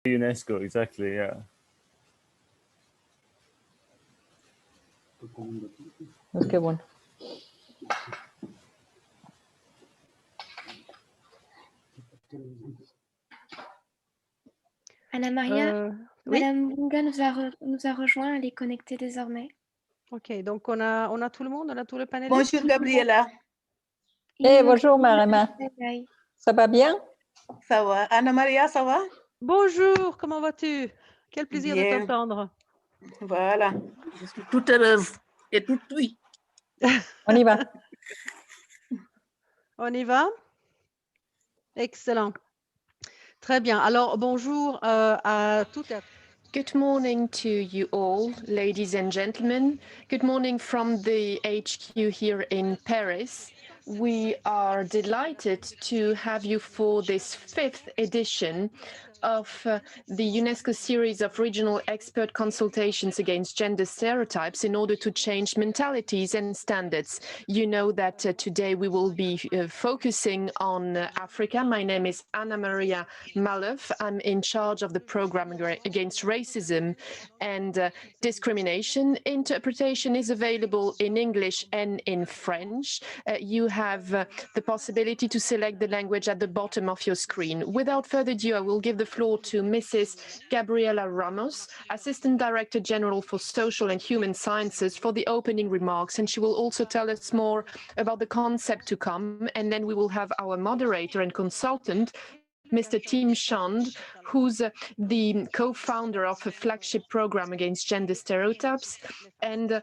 UNESCO, exactly, yeah. Pues qué bueno. Anna-Maria, Oui. Madame Bunga nous a rejoint, elle est connectée désormais. Ok, donc on a tout le monde, on a tout le panel. Bonjour Gabriela. Hey, bonjour Marema. Ça va bien? Ça va. Anna-Maria, ça va? Bonjour, comment vas-tu? Quel plaisir de Bien. t'entendre. Voilà. Je suis toute heureuse et toute oui. On y va. On y va? Excellent. Très bien. Alors, bonjour à toutes et à tous. Good morning to you all, ladies and gentlemen. Good morning from the HQ here in Paris. We are delighted to have you for this 5th edition of the UNESCO series of regional expert consultations against gender stereotypes in order to change mentalities and standards. You know that today we will be focusing on Africa. My name is Anna-Maria Malov. I'm in charge of the program against racism and discrimination. Interpretation is available in English and in French. You have the possibility to select the language at the bottom of your screen. Without further ado, I will give the floor to Mrs. Gabriela Ramos, Assistant Director General for Social and Human Sciences, for the opening remarks, and she will also tell us more about the concept to come, and then we will have our moderator and consultant, Mr. Tim Shand, who's the co-founder of a flagship program against gender stereotypes, and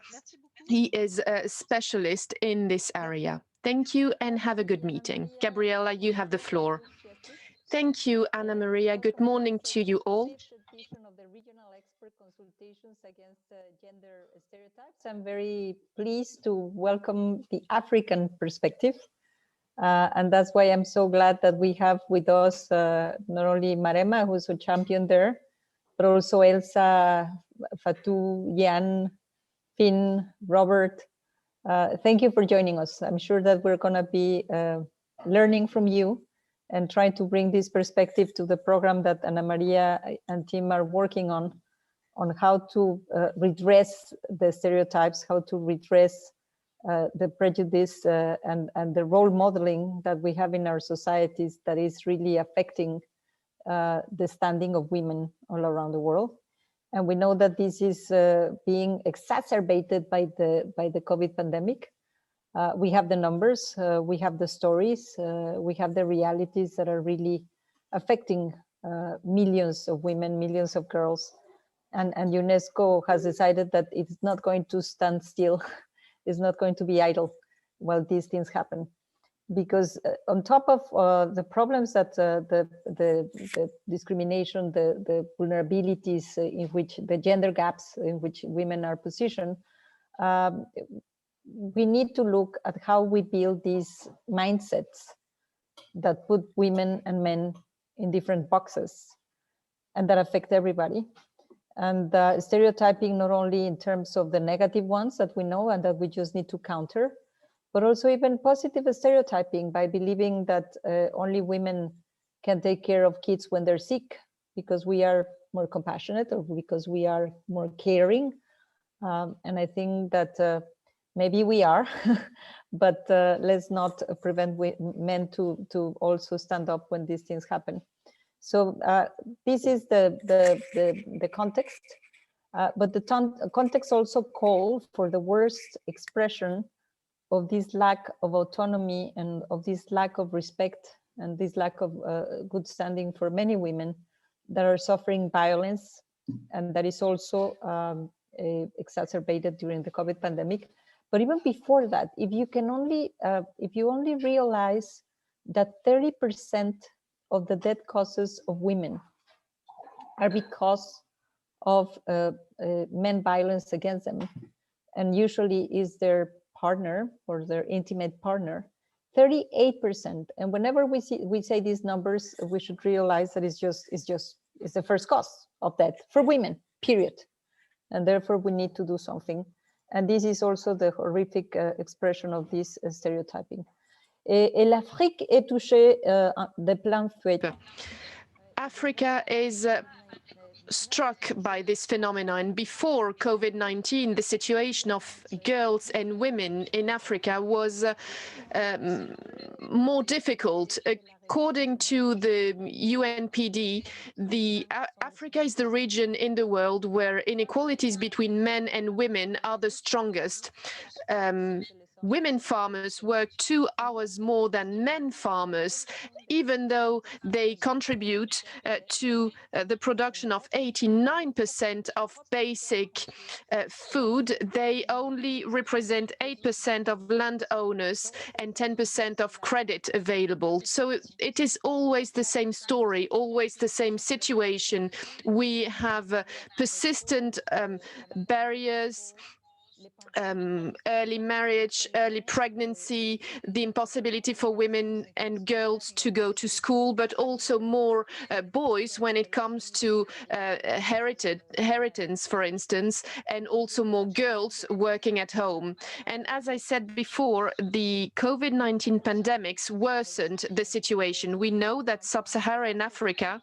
he is a specialist in this area. Thank you and have a good meeting. Gabriela, you have the floor. Thank you, Anna-Maria. Good morning to you all. Of the regional expert consultations against gender stereotypes. I'm very pleased to welcome the African perspective. And that's why I'm so glad that we have with us not only Marema, who's a champion there, but also Elsa, Fatou, Jan, Finn, Robert. Thank you for joining us. I'm sure that we're going to be learning from you and trying to bring this perspective to the program that Anna-Maria and team are working on how to redress the stereotypes, how to redress the prejudice and the role modeling that we have in our societies that is really affecting the standing of women all around the world. And we know that this is being exacerbated by the COVID pandemic. We have the numbers, we have the stories, we have the realities that are really affecting millions of women, millions of girls. And UNESCO has decided that it's not going to stand still. It's not going to be idle while these things happen. Because on top of the problems that the discrimination, the vulnerabilities in which the gender gaps in which women are positioned, we need to look at how we build these mindsets that put women and men in different boxes and that affect everybody. And stereotyping not only in terms of the negative ones that we know and that we just need to counter, but also even positive stereotyping by believing that only women can take care of kids when they're sick because we are more compassionate or because we are more caring. And I think that maybe we are, but let's not prevent men to also stand up when these things happen. So this is the context, but the context also calls for the worst expression of this lack of autonomy and of this lack of respect and this lack of good standing for many women that are suffering violence, and that is also exacerbated during the COVID pandemic. But even before that, if you only realize that 30% of the death causes of women are because of men violence against them, and usually is their partner or their intimate partner, 38%. And whenever we say these numbers, we should realize that it's the first cause of death for women, period. And therefore we need to do something. And this is also the horrific expression of this stereotyping. Et l'Afrique est touchée de plein fouet. Africa is struck by this phenomenon. Before COVID-19, the situation of girls and women in Africa was more difficult. According to the UNPD, Africa is the region in the world where inequalities between men and women are the strongest. Women farmers work 2 hours more than men farmers, even though they contribute to the production of 89% of basic food. They only represent 8% of landowners and 10% of credit available. So it is always the same story, always the same situation. We have persistent barriers, early marriage, early pregnancy, the impossibility for women and girls to go to school, but also more boys when it comes to inheritance, for instance, and also more girls working at home. And as I said before, the COVID-19 pandemics worsened the situation. We know that sub-Saharan Africa,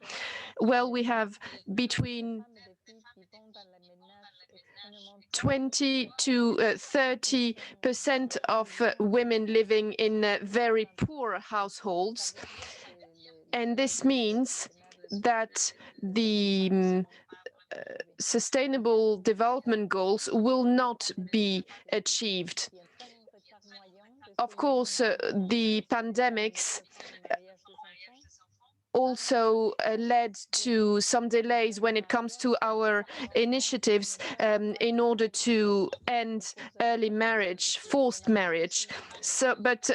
well, we have between 20 to 30% of women living in very poor households. And this means that the sustainable development goals will not be achieved. Of course, the pandemics also led to some delays when it comes to our initiatives in order to end early marriage, forced marriage. But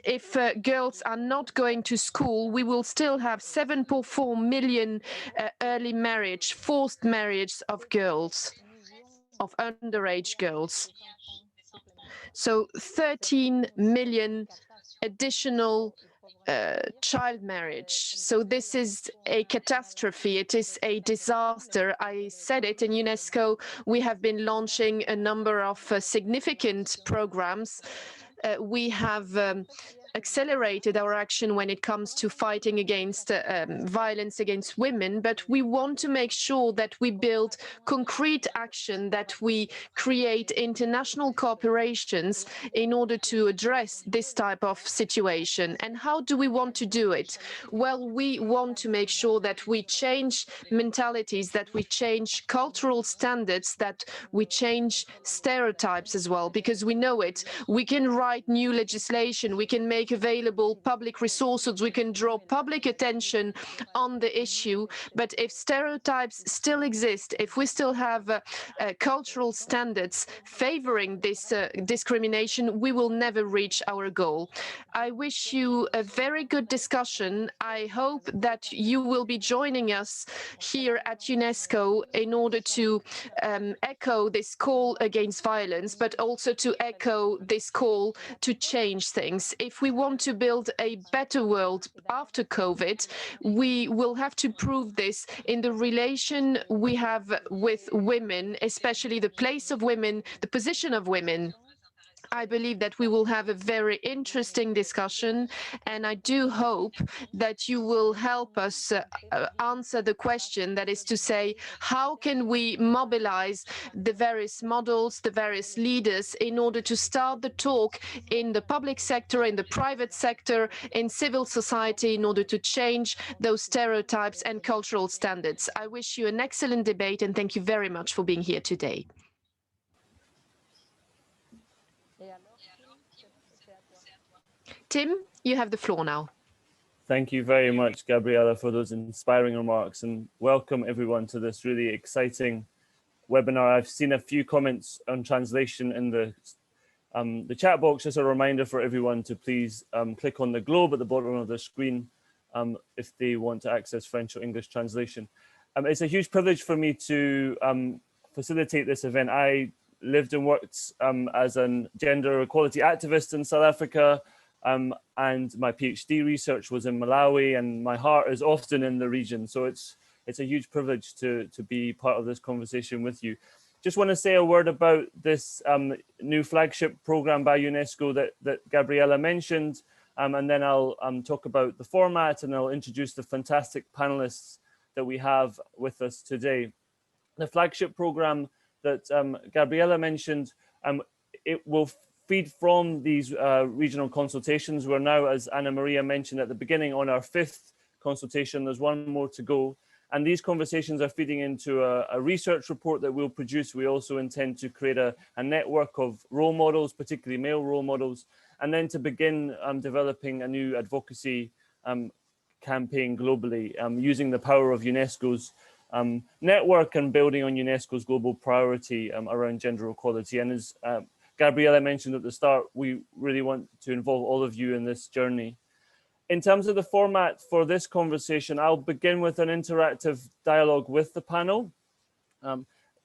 if girls are not going to school, we will still have 7.4 million early marriage, forced marriage of girls, of underage girls. So 13 million additional child marriage. So this is a catastrophe. It is a disaster. I said it in Unesco. We have been launching a number of significant programs. We have accelerated our action when it comes to fighting against violence against women, but we want to make sure that we build concrete action, that we create international cooperations in order to address this type of situation. And how do we want to do it? Well, we want to make sure that we change mentalities, that we change cultural standards, that we change stereotypes as well, because we know it. We can write new legislation, we can make available public resources, we can draw public attention on the issue, but if stereotypes still exist, if we still have cultural standards favoring this discrimination, we will never reach our goal. I wish you a very good discussion. I hope that you will be joining us here at UNESCO in order to echo this call against violence, but also to echo this call to change things. If we want to build a better world after COVID, we will have to prove this in the relation we have with women, especially the place of women, the position of women. I believe that we will have a very interesting discussion, and I do hope that you will help us answer the question, that is to say, how can we mobilize the various models, the various leaders, in order to start the talk in the public sector, in the private sector, in civil society, in order to change those stereotypes and cultural standards. I wish you an excellent debate, and thank you very much for being here today. Tim, you have the floor now. Thank you very much, Gabriella, for those inspiring remarks, and welcome everyone to this really exciting webinar. I've seen a few comments on translation in the chat box. Just a reminder for everyone to please click on the globe at the bottom of the screen if they want to access French or English translation. It's a huge privilege for me to facilitate this event. I lived and worked as a gender equality activist in South Africa, and my PhD research was in Malawi, and my heart is often in the region. So it's a huge privilege to be part of this conversation with you. Just want to say a word about this new flagship program by UNESCO that Gabriella mentioned, and then I'll talk about the format, and I'll introduce the fantastic panelists that we have with us today. The flagship program that Gabriela mentioned, it will feed from these regional consultations. We're now, as Anna Maria mentioned at the beginning, on our 5th consultation. There's one more to go. And these conversations are feeding into a research report that we'll produce. We also intend to create a network of role models, particularly male role models, and then to begin developing a new advocacy campaign globally, using the power of UNESCO's network and building on UNESCO's global priority around gender equality. And as Gabriela mentioned at the start, we really want to involve all of you in this journey. In terms of the format for this conversation, I'll begin with an interactive dialogue with the panel.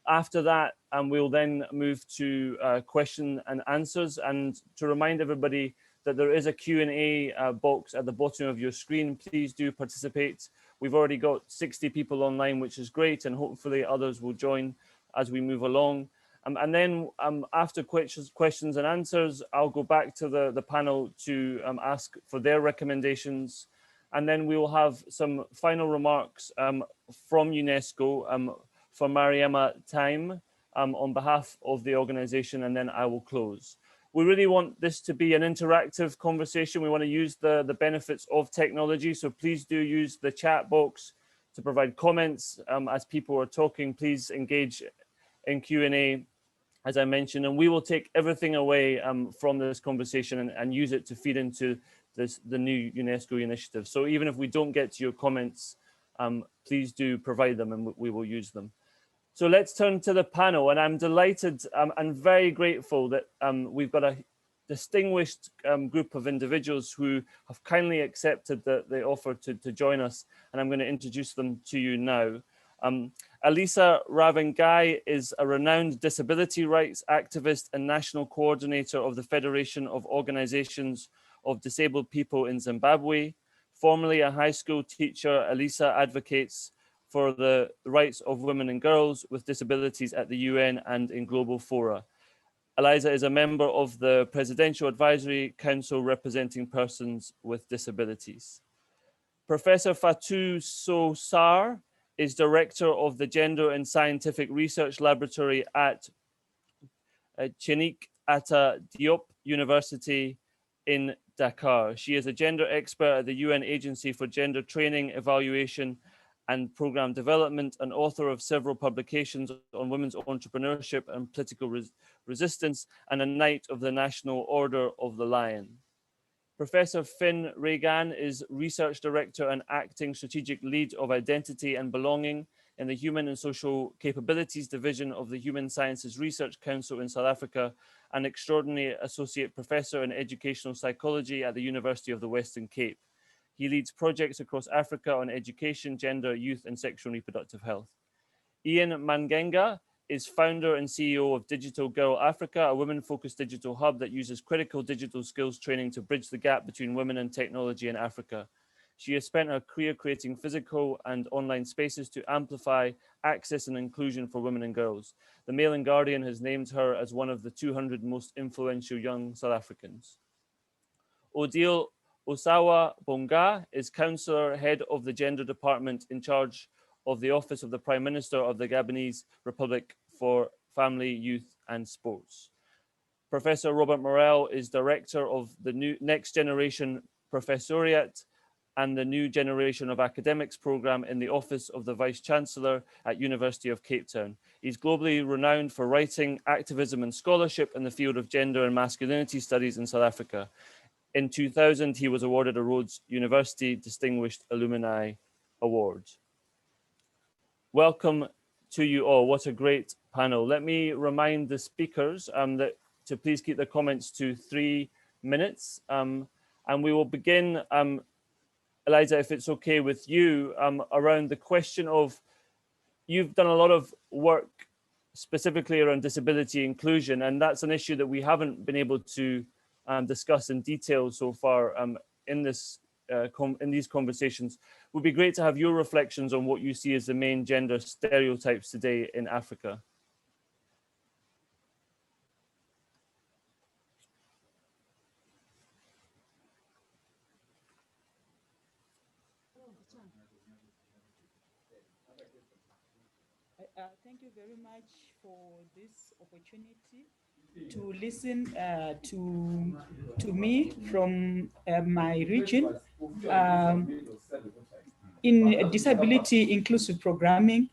After that, we'll then move to question and answers. And to remind everybody that there is a Q&A box at the bottom of your screen. Please do participate. We've already got 60 people online, which is great, and hopefully others will join as we move along. And then after questions and answers, I'll go back to the panel to ask for their recommendations. And then we will have some final remarks from UNESCO for Mariema Time on behalf of the organization, and then I will close. We really want this to be an interactive conversation. We want to use the benefits of technology. So please do use the chat box to provide comments as people are talking. Please engage in Q&A, as I mentioned, and we will take everything away from this conversation and use it to feed into the new UNESCO initiative. So even if we don't get to your comments, please do provide them and we will use them. So let's turn to the panel, and I'm delighted and very grateful that we've got a distinguished group of individuals who have kindly accepted the offer to join us, and I'm going to introduce them to you now. Elisa Ravengai is a renowned disability rights activist and national coordinator of the Federation of Organizations of Disabled People in Zimbabwe. Formerly a high school teacher, Elisa advocates for the rights of women and girls with disabilities at the UN and in global fora. Eliza is a member of the Presidential Advisory Council representing persons with disabilities. Professor Fatou Sow is director of the Gender and Scientific Research Laboratory at Cheikh Anta Diop University in Dakar. She is a gender expert at the UN Agency for Gender Training, Evaluation and Program Development, and author of several publications on women's entrepreneurship and political resistance, and a Knight of the National Order of the Lion. Professor Finn Regan is Research Director and Acting Strategic Lead of Identity and Belonging in the Human and Social Capabilities Division of the Human Sciences Research Council in South Africa, and Extraordinary Associate Professor in Educational Psychology at the University of the Western Cape. He leads projects across Africa on education, gender, youth, and sexual and reproductive health. Ian Mangenga is founder and CEO of Digital Girl Africa, a women-focused digital hub that uses critical digital skills training to bridge the gap between women and technology in Africa. She has spent her career creating physical and online spaces to amplify access and inclusion for women and girls. The Mail and Guardian has named her as one of the 200 most influential young South Africans. Odile Osawa Bonga is Councillor, Head of the Gender Department in charge of the Office of the Prime Minister of the Gabonese Republic for Family, Youth and Sports. Professor Robert Morel is Director of the Next Generation Professoriate and the New Generation of Academics program in the Office of the Vice Chancellor at University of Cape Town. He's globally renowned for writing, activism and scholarship in the field of gender and masculinity studies in South Africa. In 2000, he was awarded a Rhodes University Distinguished Alumni Award. Welcome to you all. What a great panel. Let me remind the speakers that to please keep their comments to 3 minutes. And we will begin, Eliza, if it's okay with you, around the question of, you've done a lot of work specifically around disability inclusion, and that's an issue that we haven't been able to discuss in detail so far in these conversations. It would be great to have your reflections on what you see as the main gender stereotypes today in Africa. thank you very much for this opportunity to listen to me from my region. In disability inclusive programming,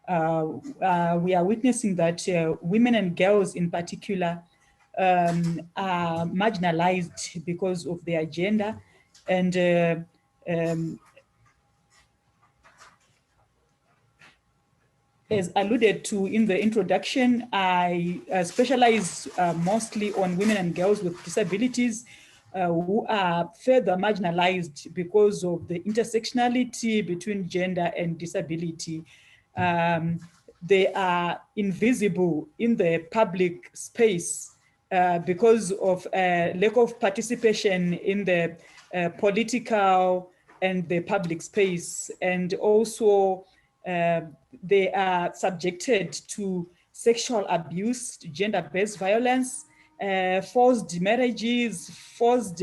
we are witnessing that women and girls in particular are marginalized because of their gender, and as alluded to in the introduction, I specialize mostly on women and girls with disabilities who are further marginalized because of the intersectionality between gender and disability. They are invisible in the public space because of lack of participation in the political and the public space, and also they are subjected to sexual abuse, gender-based violence, forced marriages, forced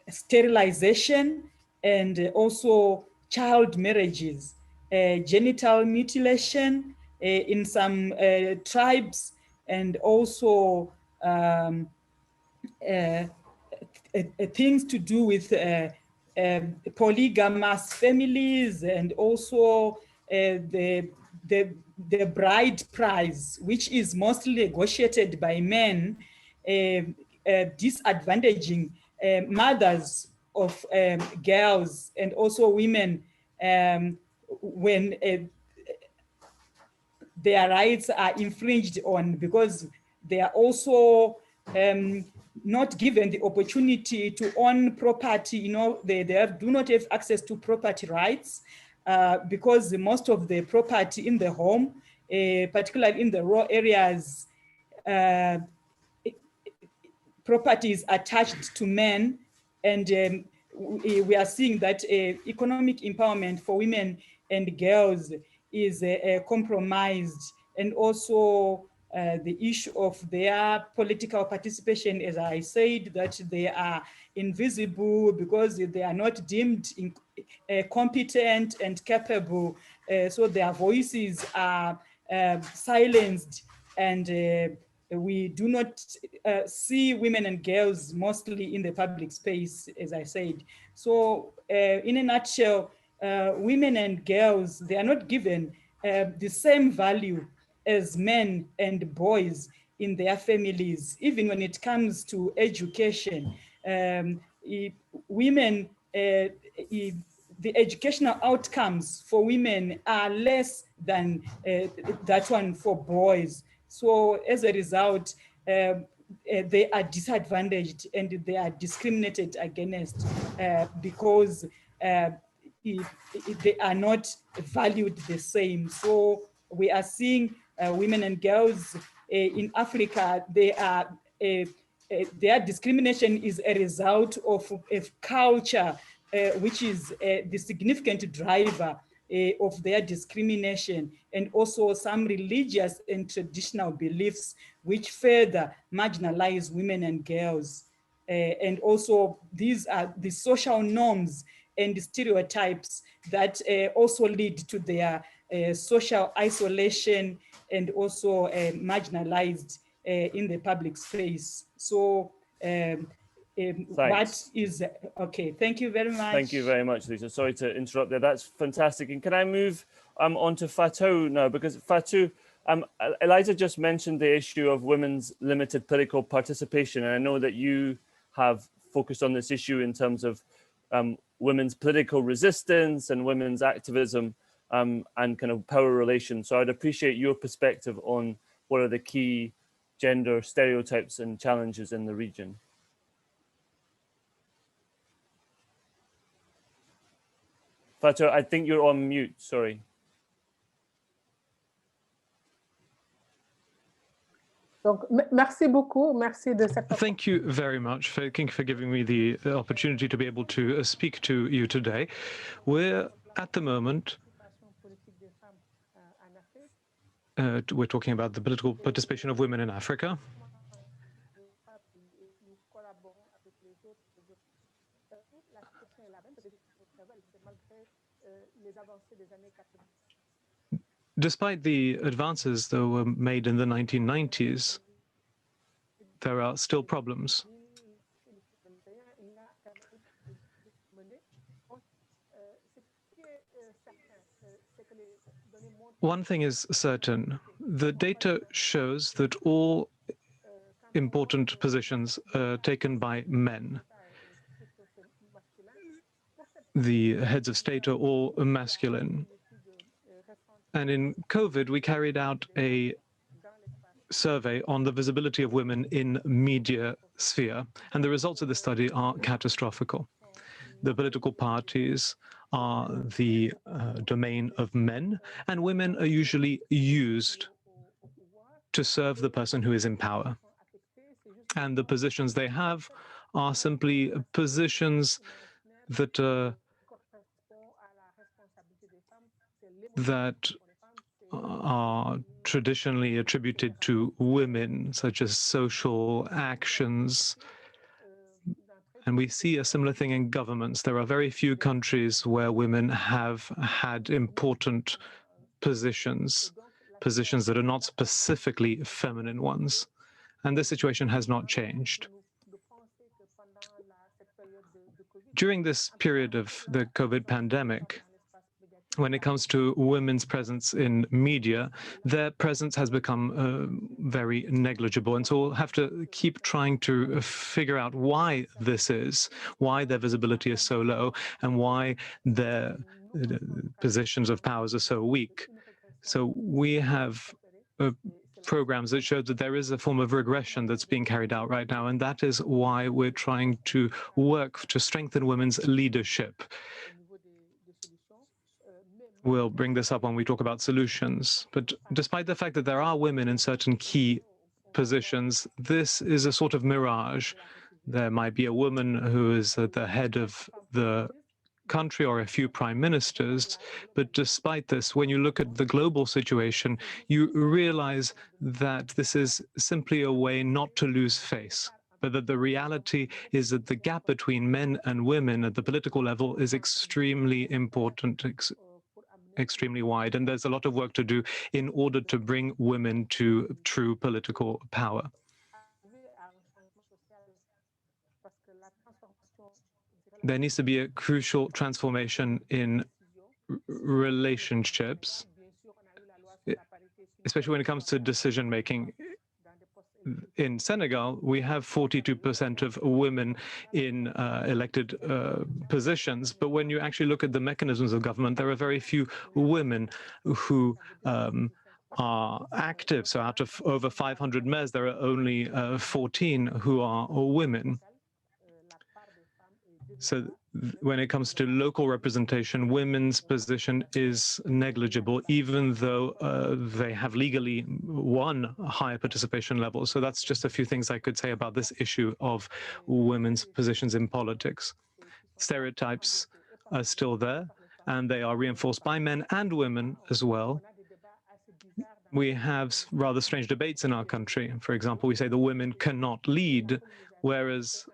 sterilization, and also child marriages, genital mutilation in some tribes, and also things to do with polygamous families, and also the bride price, which is mostly negotiated by men, disadvantaging mothers of girls and also women when their rights are infringed on, because they are also not given the opportunity to own property. You know, they do not have access to property rights because most of the property in the home, particularly in the rural areas, property is attached to men, and we are seeing that economic empowerment for women and girls is compromised, and also the issue of their political participation, as I said, that they are invisible because they are not deemed competent and capable, so their voices are silenced, and we do not see women and girls mostly in the public space, as I said. So in a nutshell, women and girls, they are not given the same value as men and boys in their families, even when it comes to education. Women, the educational outcomes for women are less than that one for boys. So as a result, they are disadvantaged and they are discriminated against because they are not valued the same. So we are seeing women and girls in Africa, their discrimination is a result of a culture which is the significant driver of their discrimination, and also some religious and traditional beliefs which further marginalize women and girls. And also these are the social norms and stereotypes that also lead to their social isolation and also marginalized in the public space. So what is, okay, thank you very much. Thank you very much, Lisa. Sorry to interrupt there. That's fantastic. And can I move on to Fatou now? Because Fatou, Eliza just mentioned the issue of women's limited political participation. And I know that you have focused on this issue in terms of women's political resistance and women's activism and kind of power relations. So I'd appreciate your perspective on what are the key gender stereotypes and challenges in the region. Fatou, I think you're on mute, sorry. Thank you very much for giving me the opportunity to be able to speak to you today. We're at the moment, we're talking about the political participation of women in Africa. Despite the advances that were made in the 1990s, there are still problems. One thing is certain, the data shows that all important positions are taken by men. The heads of state are all masculine. And in COVID, we carried out a survey on the visibility of women in media sphere, and the results of the study are catastrophical. The political parties are the domain of men, and women are usually used to serve the person who is in power. And the positions they have are simply positions that are traditionally attributed to women, such as social actions. And we see a similar thing in governments. There are very few countries where women have had important positions that are not specifically feminine ones. And this situation has not changed. During this period of the COVID pandemic, when it comes to women's presence in media, their presence has become very negligible. And so we'll have to keep trying to figure out why this is, why their visibility is so low, and why their positions of powers are so weak. So we have programs that show that there is a form of regression that's being carried out right now, and that is why we're trying to work to strengthen women's leadership. We'll bring this up when we talk about solutions. But despite the fact that there are women in certain key positions, this is a sort of mirage. There might be a woman who is at the head of the country or a few prime ministers, but despite this, when you look at the global situation, you realize that this is simply a way not to lose face, but that the reality is that the gap between men and women at the political level is extremely important, extremely wide, and there's a lot of work to do in order to bring women to true political power. There needs to be a crucial transformation in relationships, especially when it comes to decision-making. In Senegal, we have 42% of women in elected positions, but when you actually look at the mechanisms of government, there are very few women who are active. So out of over 500 mayors, there are only 14 who are women. So when it comes to local representation, women's position is negligible, even though they have legally won higher participation levels. So that's just a few things I could say about this issue of women's positions in politics. Stereotypes are still there, and they are reinforced by men and women as well. We have rather strange debates in our country. For example, we say the women cannot lead, whereas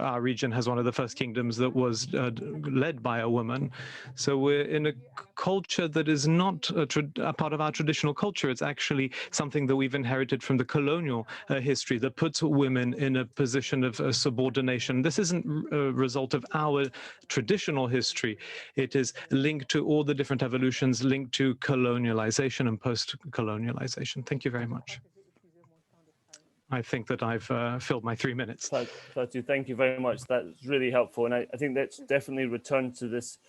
our region has one of the first kingdoms that was led by a woman. So we're in a culture that is not a part of our traditional culture. It's actually something that we've inherited from the colonial history that puts women in a position of subordination. This isn't a result of our traditional history. It is linked to all the different evolutions linked to colonialization and post-colonialization. Thank you very much. I think that I've filled my 3 minutes. Fatou, thank you very much. That's really helpful. And I think that's definitely returned to this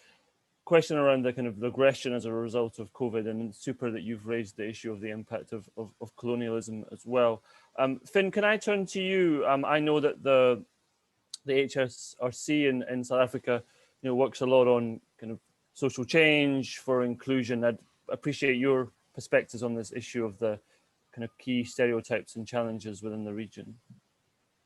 question around the kind of regression as a result of COVID, and it's super that you've raised the issue of the impact of colonialism as well. Finn, can I turn to you? I know that the HSRC in South Africa, works a lot on kind of social change for inclusion. I'd appreciate your perspectives on this issue of the kind of key stereotypes and challenges within the region.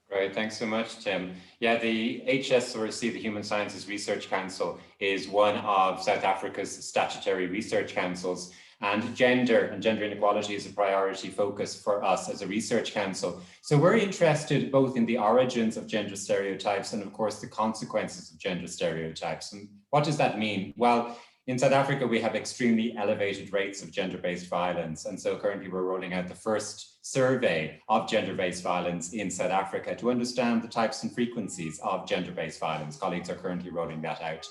Right, thanks so much, Tim. Yeah, the HSRC, the Human Sciences Research Council, is one of South Africa's statutory research councils. And gender inequality is a priority focus for us as a research council. So we're interested both in the origins of gender stereotypes and of course the consequences of gender stereotypes. And what does that mean? Well, in South Africa, we have extremely elevated rates of gender-based violence. And so currently we're rolling out the first survey of gender-based violence in South Africa to understand the types and frequencies of gender-based violence. Colleagues are currently rolling that out.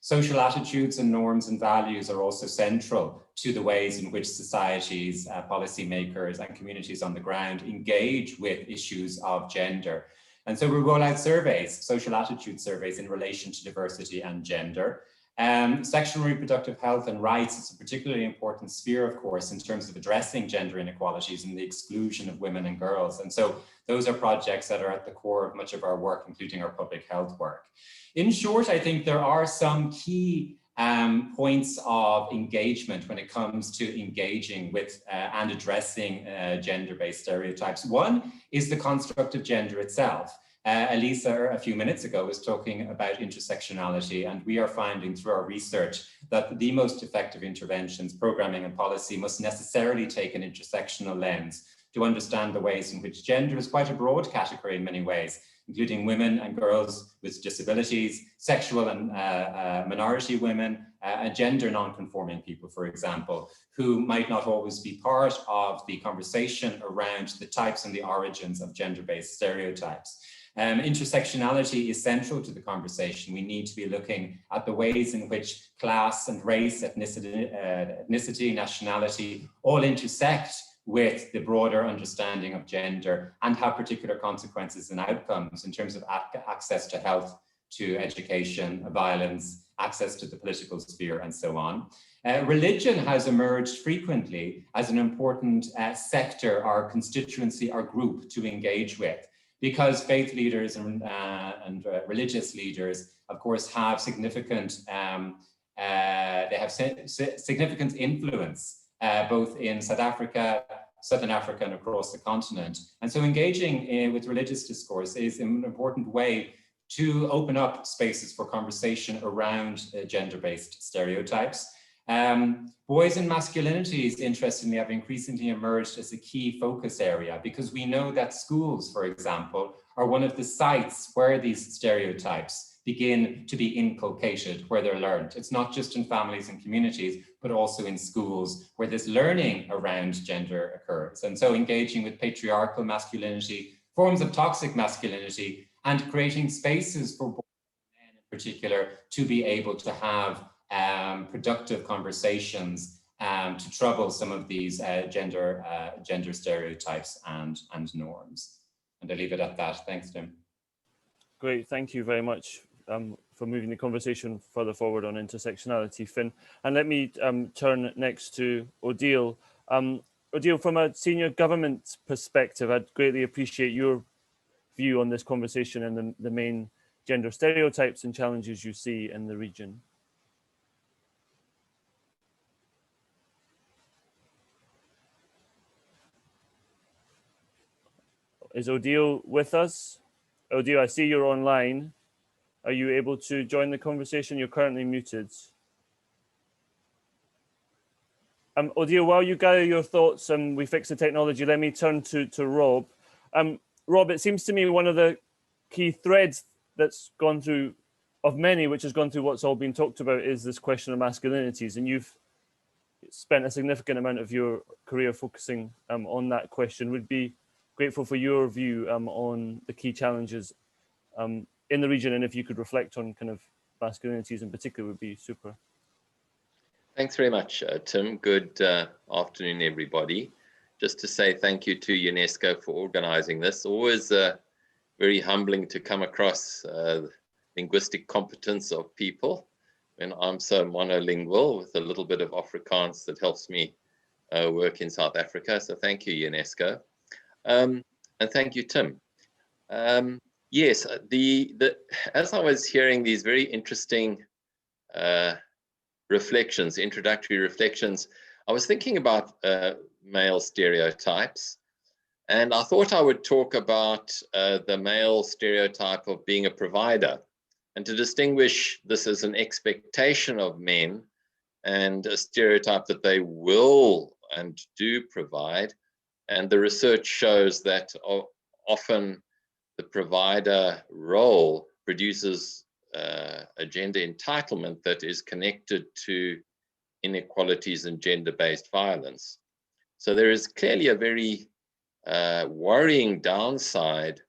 Social attitudes and norms and values are also central to the ways in which societies, policymakers and communities on the ground engage with issues of gender. And so we roll out surveys, social attitude surveys in relation to diversity and gender. Sexual and reproductive health and rights is a particularly important sphere, of course, in terms of addressing gender inequalities and the exclusion of women and girls. And so those are projects that are at the core of much of our work, including our public health work. In short, I think there are some key points of engagement when it comes to engaging with and addressing gender-based stereotypes. One is the construct of gender itself. Elisa, a few minutes ago, was talking about intersectionality, and we are finding through our research that the most effective interventions, programming and policy, must necessarily take an intersectional lens to understand the ways in which gender is quite a broad category in many ways, including women and girls with disabilities, sexual and minority women, and gender non-conforming people, for example, who might not always be part of the conversation around the types and the origins of gender-based stereotypes. Intersectionality is central to the conversation. We need to be looking at the ways in which class and race, ethnicity, nationality all intersect with the broader understanding of gender and have particular consequences and outcomes in terms of access to health, to education, violence, access to the political sphere, and so on. Religion has emerged frequently as an important sector or constituency or group to engage with, because faith leaders and religious leaders, of course, have significant significant influence both in South Africa, Southern Africa, and across the continent. And so engaging with religious discourse is an important way to open up spaces for conversation around gender-based stereotypes. Boys and masculinities, interestingly, have increasingly emerged as a key focus area, because we know that schools, for example, are one of the sites where these stereotypes begin to be inculcated, where they're learned. It's not just in families and communities, but also in schools where this learning around gender occurs. And so engaging with patriarchal masculinity, forms of toxic masculinity, and creating spaces for boys and men in particular to be able to have productive conversations to trouble some of these gender stereotypes and norms. And I'll leave it at that. Thanks, Tim. Great, thank you very much for moving the conversation further forward on intersectionality, Finn. And let me turn next to Odile. Odile, from a senior government perspective, I'd greatly appreciate your view on this conversation and the main gender stereotypes and challenges you see in the region. Is Odile with us? Odile, I see you're online. Are you able to join the conversation? You're currently muted. Odile, while you gather your thoughts and we fix the technology, let me turn to Rob. Rob, it seems to me one of the key threads that's gone through, of many, which has gone through what's all been talked about, is this question of masculinities. And you've spent a significant amount of your career focusing on that question. Would be grateful for your view on the key challenges in the region, and if you could reflect on kind of masculinities in particular would be super. Thanks very much, Tim. Good afternoon, everybody. Just to say thank you to UNESCO for organizing this. Always very humbling to come across linguistic competence of people when I'm so monolingual with a little bit of Afrikaans that helps me work in South Africa. So thank you, UNESCO. And thank you, Tim. Yes, as I was hearing these very interesting reflections, introductory reflections, I was thinking about male stereotypes, and I thought I would talk about the male stereotype of being a provider, and to distinguish this as an expectation of men and a stereotype that they will and do provide. And the research shows that often the provider role produces a gender entitlement that is connected to inequalities and gender-based violence. So there is clearly a very worrying downside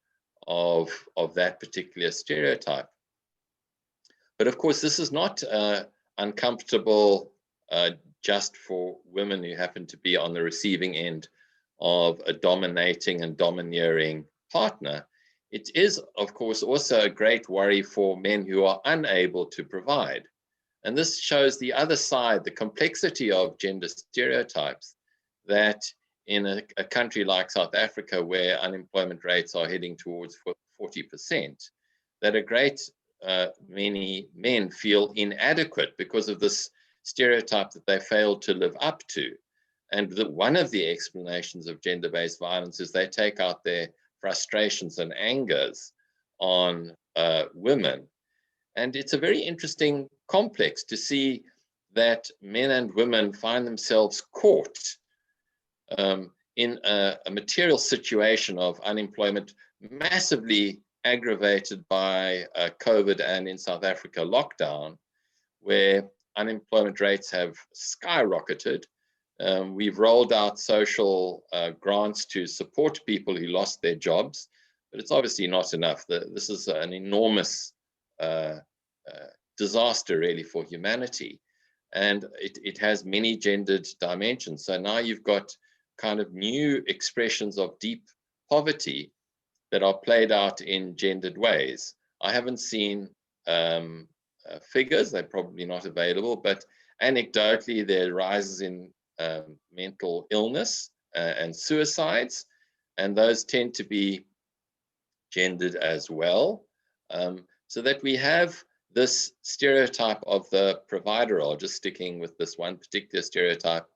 of that particular stereotype. But of course, this is not uncomfortable just for women who happen to be on the receiving end of a dominating and domineering partner. It is, of course, also a great worry for men who are unable to provide. And this shows the other side, the complexity of gender stereotypes, that in a country like South Africa, where unemployment rates are heading towards 40%, that a great many men feel inadequate because of this stereotype that they failed to live up to. And one of the explanations of gender-based violence is they take out their frustrations and angers on women. And it's a very interesting complex to see that men and women find themselves caught in a material situation of unemployment, massively aggravated by COVID and in South Africa lockdown, where unemployment rates have skyrocketed. We've rolled out social grants to support people who lost their jobs, but it's obviously not enough. This is an enormous disaster really for humanity. And it has many gendered dimensions. So now you've got kind of new expressions of deep poverty that are played out in gendered ways. I haven't seen figures, they're probably not available, but anecdotally there are rises in mental illness and suicides, and those tend to be gendered as well. So that we have this stereotype of the provider role, just sticking with this one particular stereotype,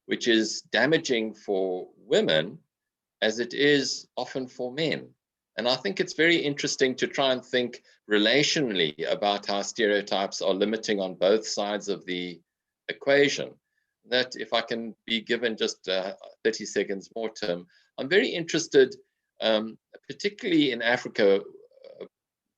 which is damaging for women as it is often for men. And I think it's very interesting to try and think relationally about how stereotypes are limiting on both sides of the equation. That if I can be given just 30 seconds more, Tim, I'm very interested, particularly in Africa,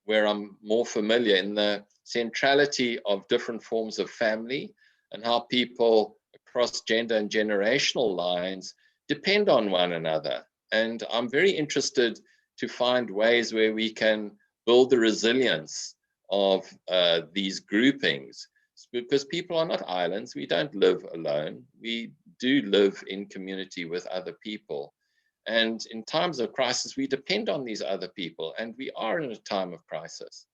where I'm more familiar, in the centrality of different forms of family and how people across gender and generational lines depend on one another. And I'm very interested to find ways where we can build the resilience of these groupings, because people are not islands. We don't live alone. We do live in community with other people. And in times of crisis, we depend on these other people, and we are in a time of crisis.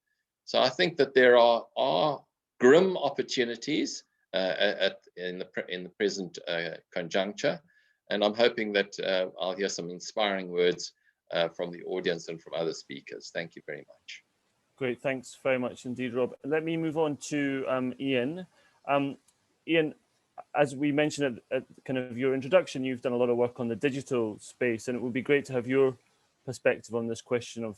So I think that there are grim opportunities in the present conjuncture, and I'm hoping that I'll hear some inspiring words from the audience and from other speakers. Thank you very much. Great, thanks very much indeed, Rob. Let me move on to Ian. Ian, as we mentioned at kind of your introduction, you've done a lot of work on the digital space, and it would be great to have your perspective on this question of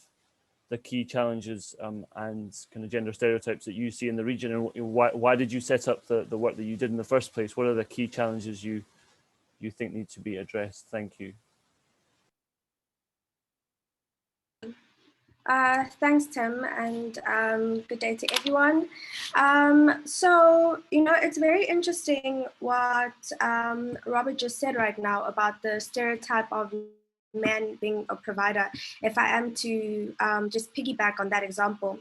the key challenges and kind of gender stereotypes that you see in the region, and why did you set up the work that you did in the first place? What are the key challenges you think need to be addressed? Thank you. Thanks, Tim, and good day to everyone. So, it's very interesting what Robert just said right now about the stereotype of men being a provider, if I am to just piggyback on that example.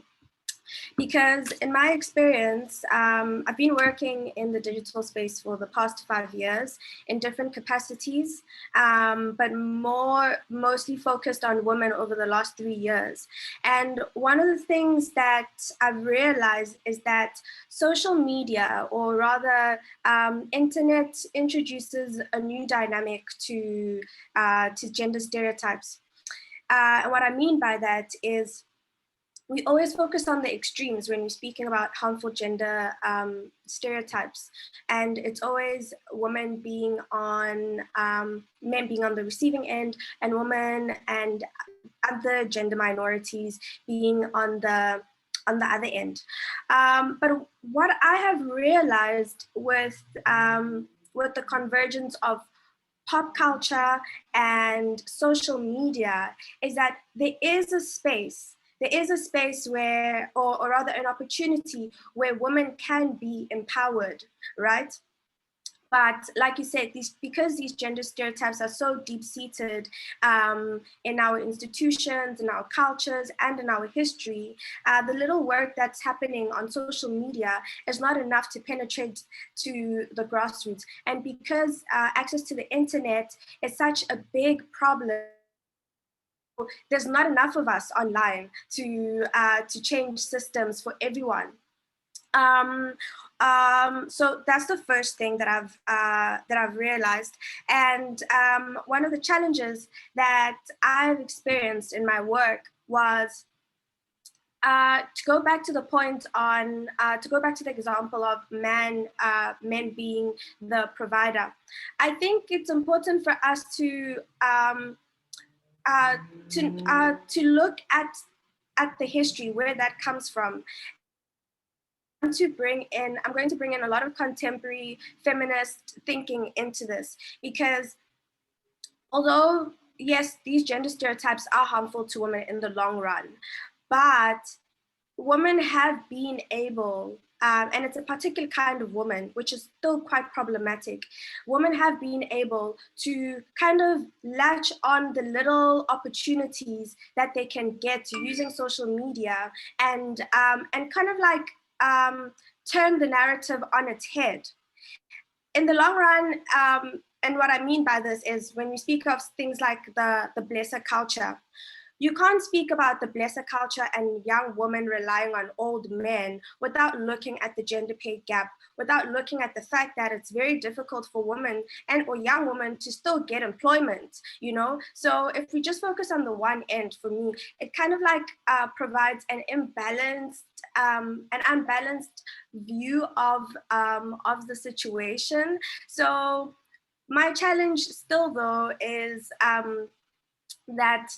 Because in my experience, I've been working in the digital space for the past 5 years in different capacities, but mostly focused on women over the last 3 years. And one of the things that I've realized is that social media, or rather internet, introduces a new dynamic to gender stereotypes. And what I mean by that is, we always focus on the extremes when we're speaking about harmful gender stereotypes. And it's always women being on, men being on the receiving end, and women and other gender minorities being on the on the other end. But what I have realized with the convergence of pop culture and social media is that there is a space where, or rather an opportunity where women can be empowered, right? But like you said, because these gender stereotypes are so deep-seated in our institutions, in our cultures, and in our history, the little work that's happening on social media is not enough to penetrate to the grassroots. And because access to the internet is such a big problem, there's not enough of us online to change systems for everyone. So that's the first thing that I've realized. And one of the challenges that I've experienced in my work was to go back to the point on, to go back to the example of men being the provider. I think it's important for us to look at the history, where that comes from. I'm going to bring in a lot of contemporary feminist thinking into this, because although, yes, these gender stereotypes are harmful to women in the long run, but women have been able, and it's a particular kind of woman, which is still quite problematic. Women have been able to kind of latch on the little opportunities that they can get using social media and kind of like turn the narrative on its head. In the long run, and what I mean by this is when we speak of things like the blesser culture, you can't speak about the blesser culture and young women relying on old men without looking at the gender pay gap, without looking at the fact that it's very difficult for women or young women to still get employment, you know? So if we just focus on the one end, for me, it kind of like provides an unbalanced view of the situation. So my challenge still though is that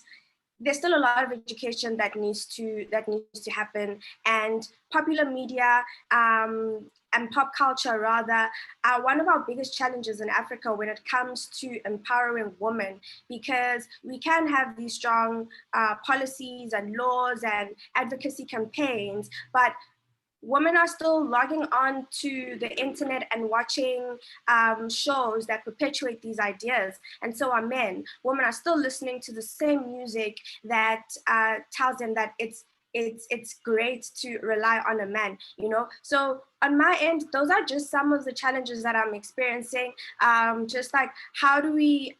there's still a lot of education that needs to happen, and popular media and pop culture rather are one of our biggest challenges in Africa when it comes to empowering women, because we can have these strong policies and laws and advocacy campaigns, but women are still logging on to the internet and watching shows that perpetuate these ideas, and so are men. Women are still listening to the same music that tells them that it's great to rely on a man, you know? So on my end, those are just some of the challenges that I'm experiencing. Just like how do we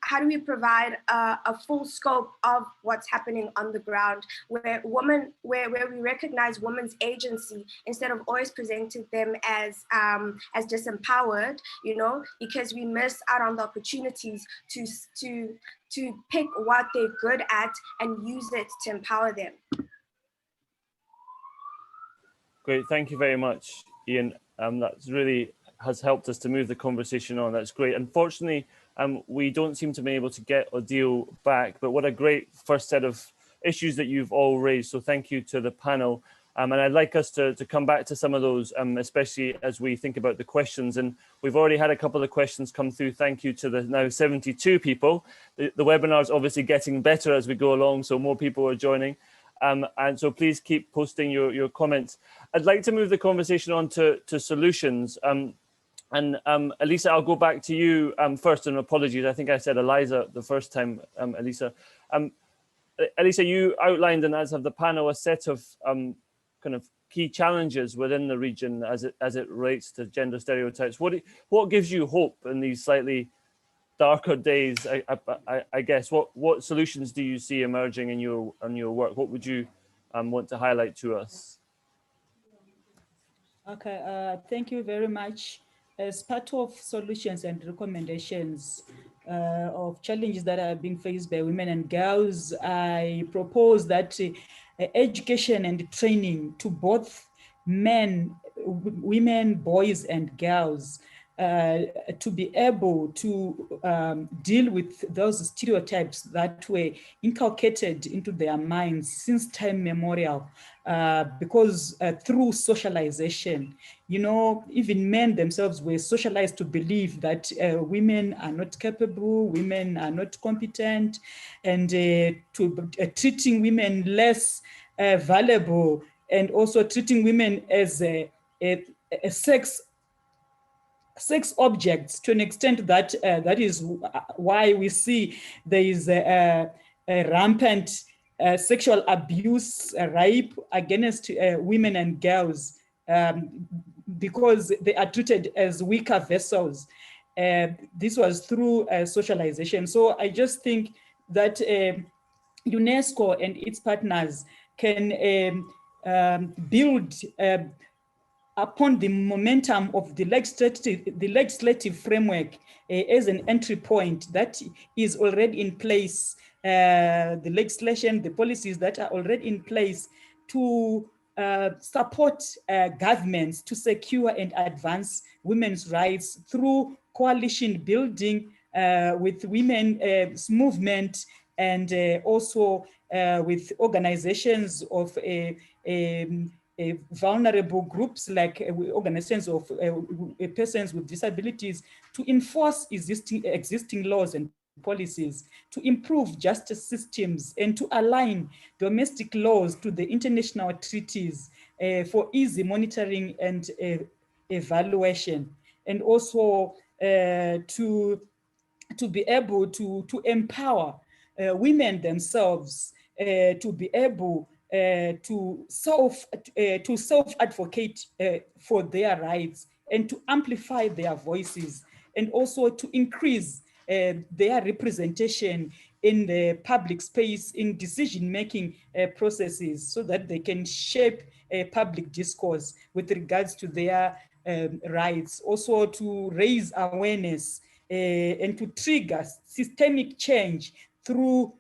provide a full scope of what's happening on the ground, where we recognize women's agency instead of always presenting them as disempowered, you know, because we miss out on the opportunities to pick what they're good at and use it to empower them. Great, thank you very much, Ian. That's really has helped us to move the conversation on. That's great. Unfortunately, we don't seem to be able to get Odile back, but what a great first set of issues that you've all raised. So thank you to the panel. And I'd like us to come back to some of those, especially as we think about the questions. And we've already had a couple of questions come through. Thank you to the now 72 people. The webinar is obviously getting better as we go along, so more people are joining. And so please keep posting your comments. I'd like to move the conversation on to solutions. Elisa, I'll go back to you first, and apologies. I think I said Eliza the first time, Elisa. Elisa, you outlined, and as have the panel, a set of kind of key challenges within the region as it relates to gender stereotypes. What gives you hope in these slightly darker days? I guess what solutions do you see emerging in your work? What would you want to highlight to us? Okay, thank you very much. As part of solutions and recommendations of challenges that are being faced by women and girls, I propose that education and training to both men, women, boys, and girls to be able to deal with those stereotypes that were inculcated into their minds since time memorial, because through socialization, you know, even men themselves were socialized to believe that women are not capable, women are not competent, and to treating women less valuable, and also treating women as a sex objects to an extent that that is why we see there is a rampant sexual abuse, rape against women and girls, because they are treated as weaker vessels. This was through socialization. So I just think that UNESCO and its partners can build upon the momentum of the legislative framework as an entry point that is already in place, the legislation, the policies that are already in place to support governments to secure and advance women's rights through coalition building with women's movement, and also with organizations of vulnerable groups like organizations of persons with disabilities, to enforce existing laws and policies, to improve justice systems, and to align domestic laws to the international treaties for easy monitoring and evaluation, and also to be able to empower women themselves to be able to self-advocate for their rights, and to amplify their voices, and also to increase their representation in the public space, in decision-making processes, so that they can shape a public discourse with regards to their rights. Also to raise awareness and to trigger systemic change through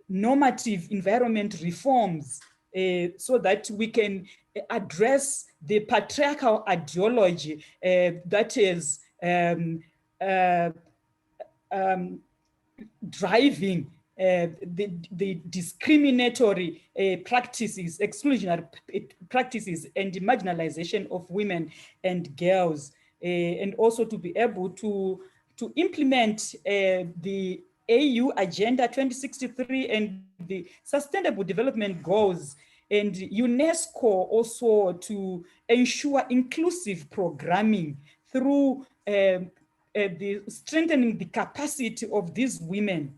normative environment reforms, so that we can address the patriarchal ideology that is driving the discriminatory practices, exclusionary practices, and the marginalization of women and girls, and also to be able to implement the AU Agenda 2063 and the Sustainable Development Goals, and UNESCO also to ensure inclusive programming through the strengthening the capacity of these women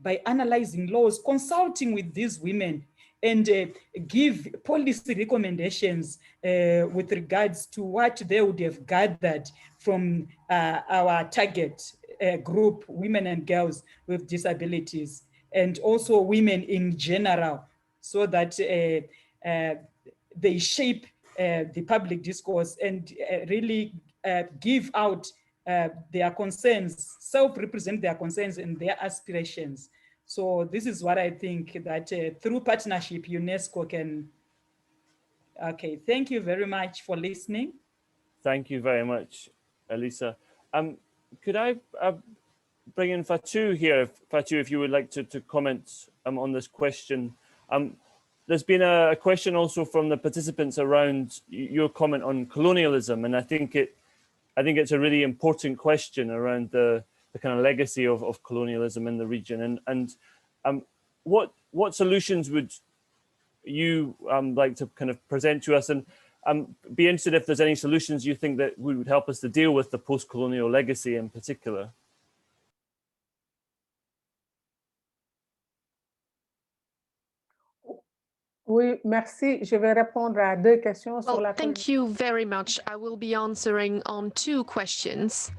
by analyzing laws, consulting with these women, and give policy recommendations with regards to what they would have gathered from our target group, women and girls with disabilities, and also women in general, so that they shape the public discourse and really give out their concerns, self-represent their concerns and their aspirations. So this is what I think that through partnership, UNESCO can. Okay, thank you very much for listening. Thank you very much, Elisa. Could I bring in Fatou here? Fatou, if you would like to comment on this question. There's been a question also from the participants around your comment on colonialism, and I think it's a really important question around the kind of legacy of colonialism in the region, and what solutions would you like to kind of present to us, and be interested if there's any solutions you think that would help us to deal with the post-colonial legacy in particular. Oui, merci. Je vais répondre à deux questions sur la. Thank you very much. I will be answering on two questions.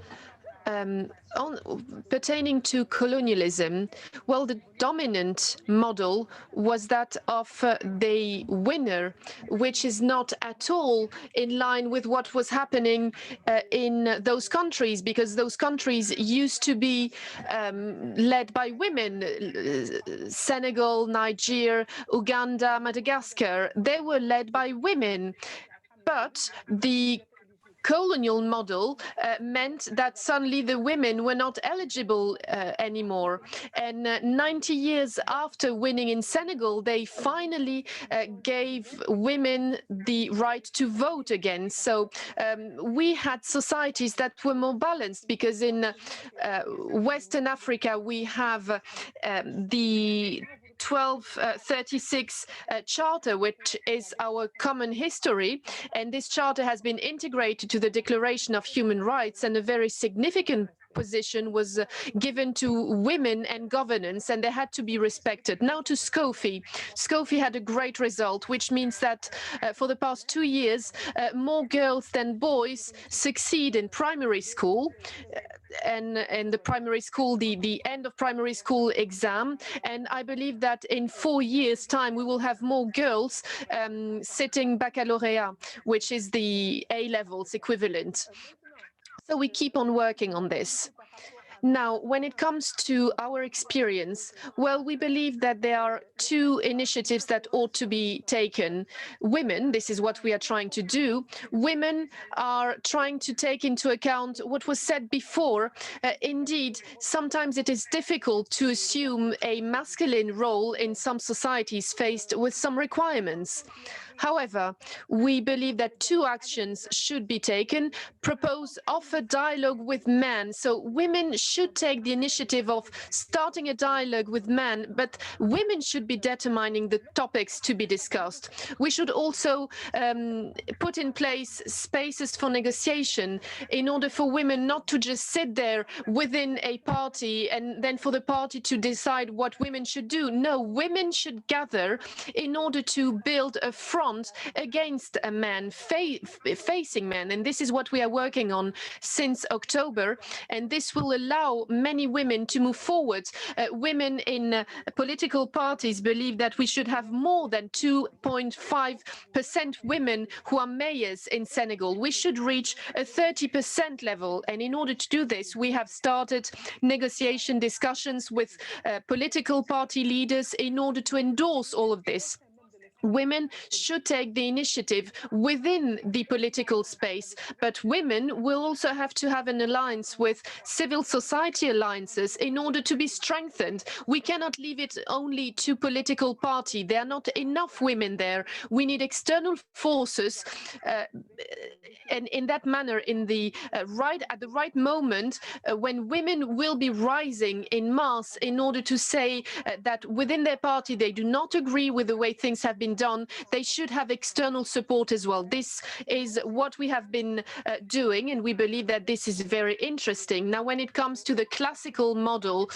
Pertaining to colonialism, well, the dominant model was that of the winner, which is not at all in line with what was happening in those countries, because those countries used to be led by women. Senegal, Niger, Uganda, Madagascar, they were led by women. But the colonial model meant that suddenly the women were not eligible anymore. And 90 years after winning in Senegal, they finally gave women the right to vote again. So we had societies that were more balanced, because in Western Africa, we have the 1236 Charter, which is our common history. And this charter has been integrated to the Declaration of Human Rights, and a very significant position was given to women and governance, and they had to be respected. Now to Scofie. Scofie had a great result, which means that for the past 2 years, more girls than boys succeed in primary school. And the primary school, the end of primary school exam. And I believe that in 4 years' time, we will have more girls sitting baccalaureate, which is the A-levels equivalent. So we keep on working on this. Now, when it comes to our experience, well, we believe that there are 2 initiatives that ought to be taken. Women, this is what we are trying to do. Women are trying to take into account what was said before. Indeed, sometimes it is difficult to assume a masculine role in some societies faced with some requirements. However, we believe that 2 actions should be taken. Propose, offer dialogue with men. So women should take the initiative of starting a dialogue with men, but women should be determining the topics to be discussed. We should also put in place spaces for negotiation in order for women not to just sit there within a party and then for the party to decide what women should do. No, women should gather in order to build a front against a man, facing men. And this is what we are working on since October. And this will allow many women to move forward. Women in political parties believe that we should have more than 2.5% women who are mayors in Senegal. We should reach a 30% level. And in order to do this, we have started negotiation discussions with political party leaders in order to endorse all of this. Women should take the initiative within the political space, but women will also have to have an alliance with civil society alliances in order to be strengthened. We cannot leave it only to political party. There are not enough women there. We need external forces, and in that manner, in the at the right moment, when women will be rising in mass in order to say that within their party they do not agree with the way things have been done, they should have external support as well. This is what we have been doing, and we believe that this is very interesting. Now, when it comes to the classical model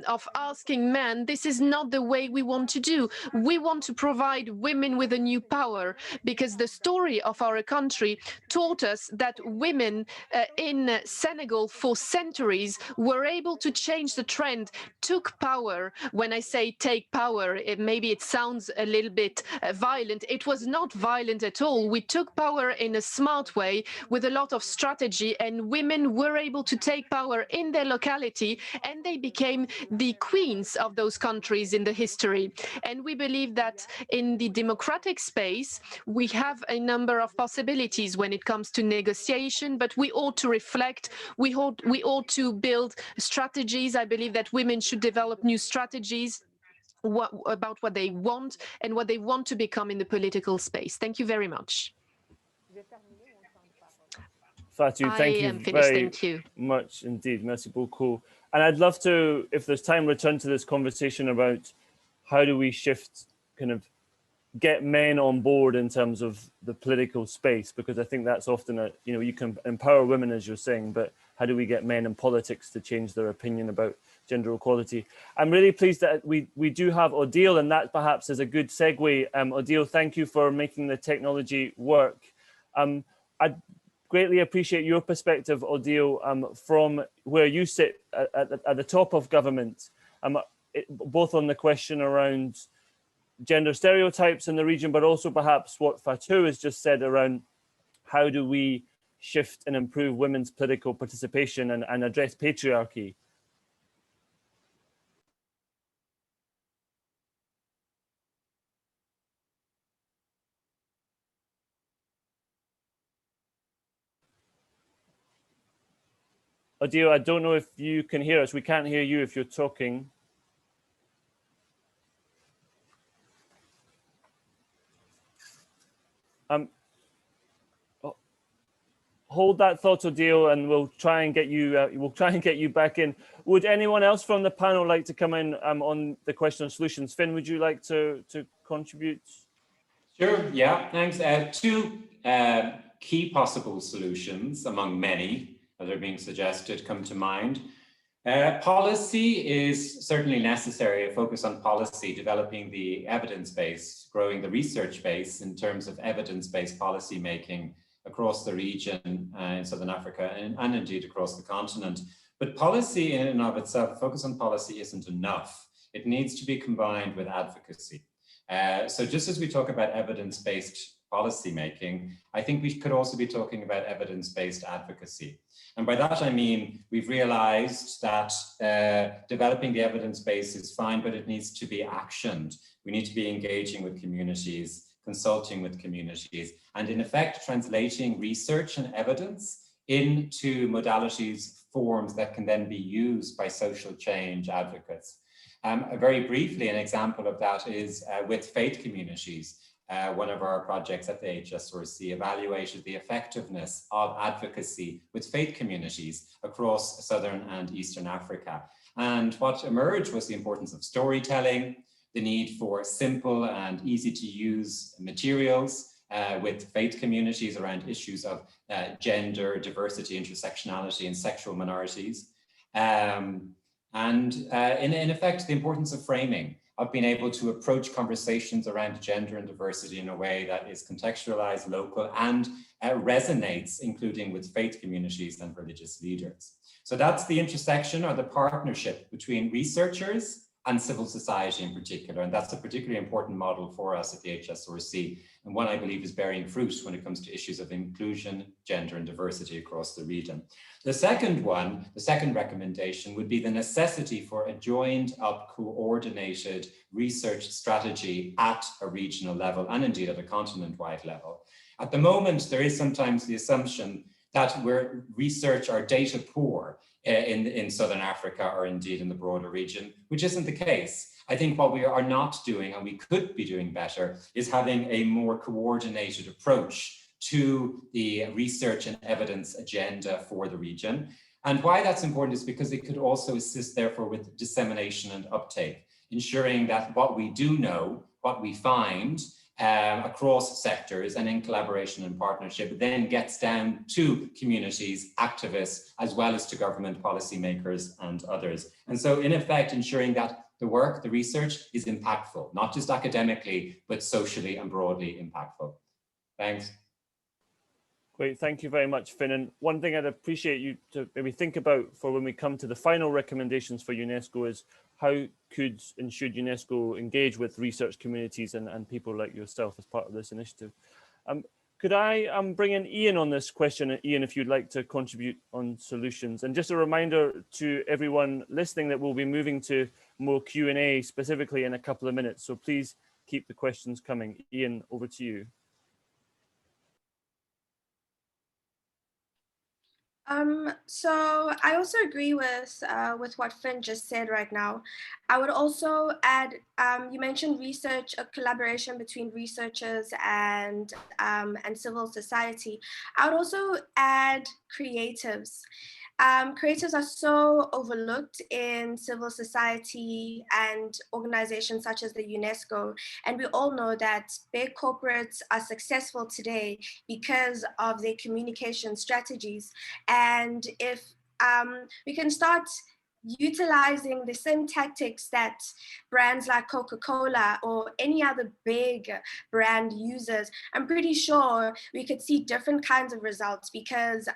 of asking men, this is not the way we want to do. We want to provide women with a new power, because the story of our country taught us that women in Senegal for centuries were able to change the trend, took power. When I say take power, maybe it sounds a little bit violent. It was not violent at all. We took power in a smart way with a lot of strategy, and women were able to take power in their locality, and they became the queens of those countries in the history. And we believe that in the democratic space, we have a number of possibilities when it comes to negotiation, but we ought to reflect, we ought to build strategies. I believe that women should develop new strategies about what they want and what they want to become in the political space. Thank you very much. Fatou, thank you very much indeed. Merci beaucoup. And I'd love to, if there's time, return to this conversation about how do we shift, kind of get men on board in terms of the political space, because I think that's often a, you know, you can empower women, as you're saying, but how do we get men in politics to change their opinion about gender equality? I'm really pleased that we do have Odile, and that perhaps is a good segue. Odile, thank you for making the technology work. I'd greatly appreciate your perspective, Odile, from where you sit at the top of government, both on the question around gender stereotypes in the region, but also perhaps what Fatou has just said around how do we shift and improve women's political participation and address patriarchy. Adil, I don't know if you can hear us. We can't hear you if you're talking. Hold that thought, Adil, and we'll try and get you back in. Would anyone else from the panel like to come in on the question of solutions? Finn, would you like to contribute? Sure, yeah, thanks. Two key possible solutions among many that are being suggested come to mind. Policy is certainly necessary, a focus on policy, developing the evidence base, growing the research base in terms of evidence-based policy making across the region in Southern Africa and indeed across the continent. But policy in and of itself, focus on policy isn't enough. It needs to be combined with advocacy. So just as we talk about evidence-based policy making, I think we could also be talking about evidence-based advocacy. And by that, I mean, we've realized that developing the evidence base is fine, but it needs to be actioned. We need to be engaging with communities, consulting with communities, and in effect, translating research and evidence into modalities, forms that can then be used by social change advocates. Very briefly, an example of that is with faith communities. One of our projects at the HSRC evaluated the effectiveness of advocacy with faith communities across Southern and Eastern Africa. And what emerged was the importance of storytelling, the need for simple and easy to use materials with faith communities around issues of gender, diversity, intersectionality, and sexual minorities. In effect, the importance of framing, of being able to approach conversations around gender and diversity in a way that is contextualized, local, and resonates, including with faith communities and religious leaders. So that's the intersection or the partnership between researchers and civil society in particular. And that's a particularly important model for us at the HSRC, and one I believe is bearing fruit when it comes to issues of inclusion, gender, and diversity across the region. The second one, the second recommendation would be the necessity for a joined up, coordinated research strategy at a regional level and indeed at a continent-wide level. At the moment, there is sometimes the assumption that we're research or data poor in Southern Africa or indeed in the broader region, which isn't the case. I think what we are not doing, and we could be doing better, is having a more coordinated approach to the research and evidence agenda for the region. And why that's important is because it could also assist, therefore, with dissemination and uptake, ensuring that what we do know, what we find, across sectors and in collaboration and partnership then gets down to communities, activists, as well as to government policymakers and others. And so in effect, ensuring that the work, the research is impactful, not just academically, but socially and broadly impactful. Thanks. Great, thank you very much, Finn. And one thing I'd appreciate you to maybe think about for when we come to the final recommendations for UNESCO is how could and should UNESCO engage with research communities and people like yourself as part of this initiative? Could I bring in Ian on this question? Ian, if you'd like to contribute on solutions. And just a reminder to everyone listening that we'll be moving to more Q&A specifically in a couple of minutes. So please keep the questions coming. Ian, over to you. So I also agree with what Finn just said right now. I would also add, you mentioned research, a collaboration between researchers and civil society. I would also add creatives. Creatives are so overlooked in civil society and organizations such as the UNESCO. And we all know that big corporates are successful today because of their communication strategies. And if we can start utilizing the same tactics that brands like Coca-Cola or any other big brand uses, I'm pretty sure we could see different kinds of results, because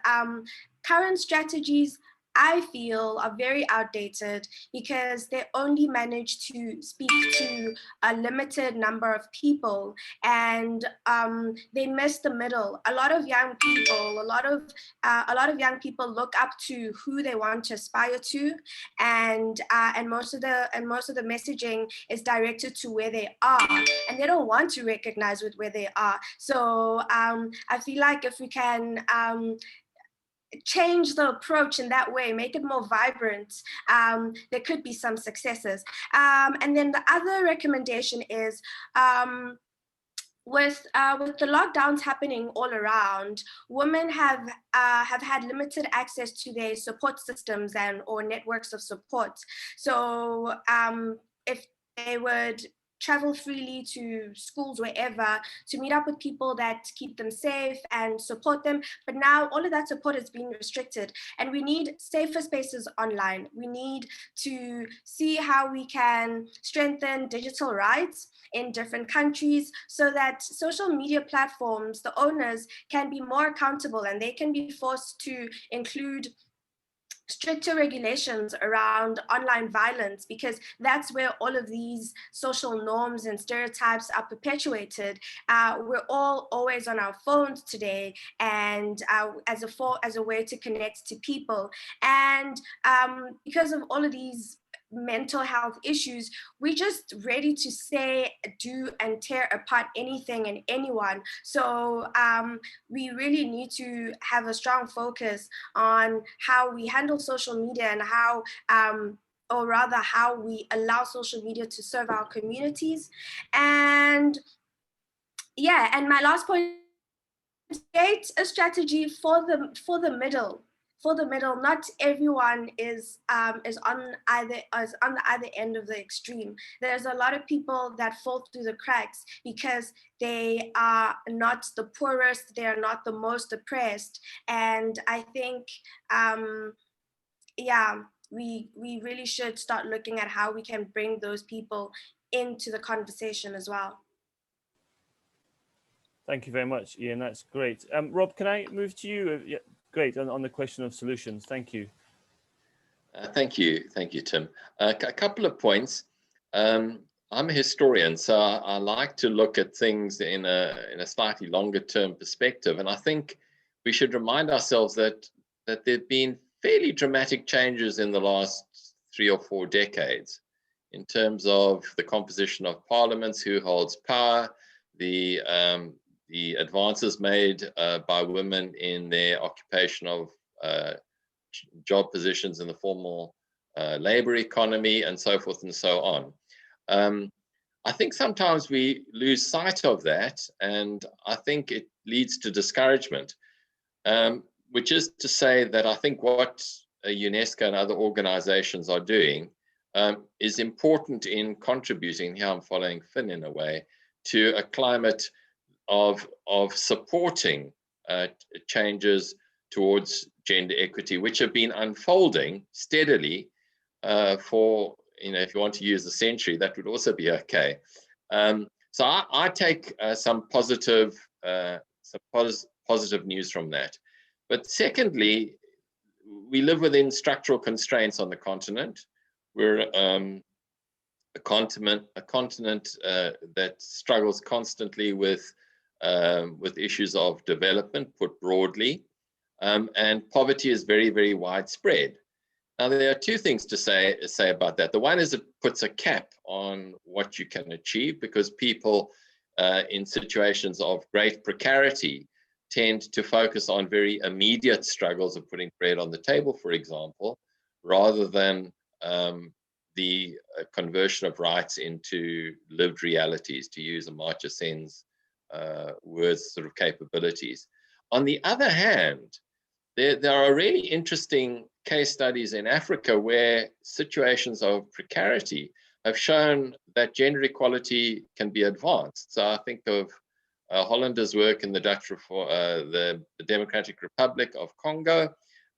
current strategies, I feel, are very outdated because they only manage to speak to a limited number of people, and they miss the middle. A lot of young people, a lot of young people look up to who they want to aspire to, and most of the messaging is directed to where they are, and they don't want to recognize with where they are. So I feel like if we can change the approach in that way, make it more vibrant, there could be some successes. And then the other recommendation is, with the lockdowns happening all around, women have had limited access to their support systems or networks of support. So if they would travel freely to schools, wherever, to meet up with people that keep them safe and support them. But now all of that support is being restricted, and we need safer spaces online. We need to see how we can strengthen digital rights in different countries so that social media platforms, the owners, can be more accountable, and they can be forced to include stricter regulations around online violence, because that's where all of these social norms and stereotypes are perpetuated. We're all always on our phones today, and as a way to connect to people. And because of all of these mental health issues, we're just ready to say, do, and tear apart anything and anyone. So we really need to have a strong focus on how we handle social media and how, or rather how we allow social media to serve our communities. And yeah, and my last point, create a strategy for the middle. For the middle, not everyone is on the either end of the extreme. There's a lot of people that fall through the cracks because they are not the poorest, they are not the most oppressed. And I think, yeah, we really should start looking at how we can bring those people into the conversation as well. Thank you very much, Ian. That's great. Rob, can I move to you? Yeah, great. On the question of solutions. Thank you. Thank you, Tim. A couple of points. I'm a historian, so I like to look at things in a slightly longer term perspective, and I think we should remind ourselves that there've been fairly dramatic changes in the last 3 or 4 decades in terms of the composition of parliaments, who holds power, the advances made by women in their occupation of job positions in the formal labor economy, and so forth and so on. I think sometimes we lose sight of that, and I think it leads to discouragement, which is to say that I think what UNESCO and other organizations are doing is important in contributing, here I'm following Finn in a way, to a climate of supporting changes towards gender equity, which have been unfolding steadily for, if you want to use a century, that would also be okay. So I take some positive news from that. But secondly, we live within structural constraints on the continent. We're a continent that struggles constantly with issues of development, put broadly, and poverty is very, very widespread. Now, there are 2 things to say about that. The one is it puts a cap on what you can achieve, because people in situations of great precarity tend to focus on very immediate struggles of putting bread on the table, for example, rather than the conversion of rights into lived realities, to use Amartya Sen's words, sort of capabilities. On the other hand, there are really interesting case studies in Africa where situations of precarity have shown that gender equality can be advanced. So I think of Hollander's work in the the Democratic Republic of Congo,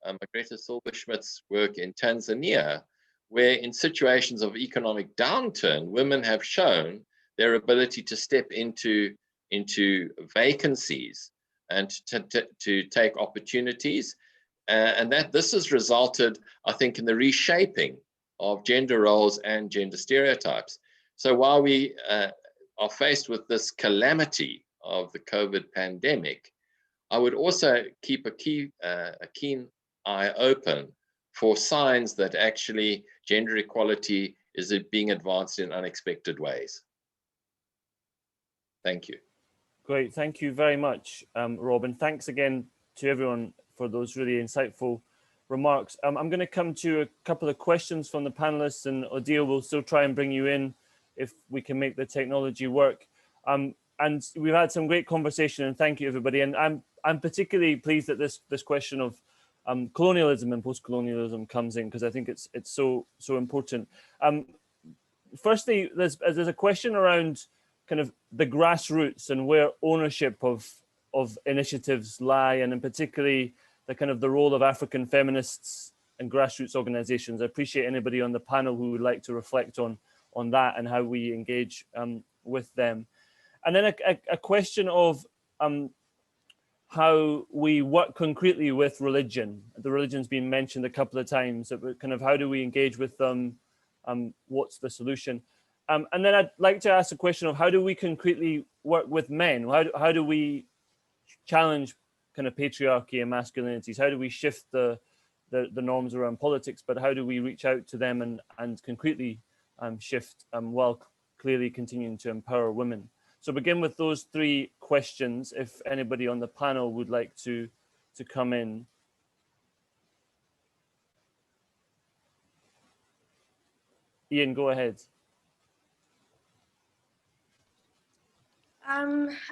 Margrethe Silberschmidt's work in Tanzania, where in situations of economic downturn, women have shown their ability to step into vacancies and to take opportunities, and that this has resulted, I think, in the reshaping of gender roles and gender stereotypes. So while we are faced with this calamity of the COVID pandemic, I would also keep a keen eye open for signs that actually gender equality is being advanced in unexpected ways. Thank you. Great, thank you very much, Rob, and thanks again to everyone for those really insightful remarks. I'm going to come to a couple of questions from the panelists, and Odile will still try and bring you in if we can make the technology work. And we've had some great conversation, and thank you everybody. And I'm particularly pleased that this question of colonialism and post-colonialism comes in, because I think it's so important. Firstly, there's a question around kind of the grassroots and where ownership of initiatives lie, and in particularly the role of African feminists and grassroots organizations. I appreciate anybody on the panel who would like to reflect on that and how we engage with them. And then a question of how we work concretely with religion. The religion's been mentioned a couple of times. How do we engage with them? What's the solution? And then I'd like to ask a question of how do we concretely work with men? How do we challenge kind of patriarchy and masculinities? How do we shift the norms around politics, but how do we reach out to them and concretely shift while clearly continuing to empower women? So begin with those three questions, if anybody on the panel would like to come in. Ian, go ahead.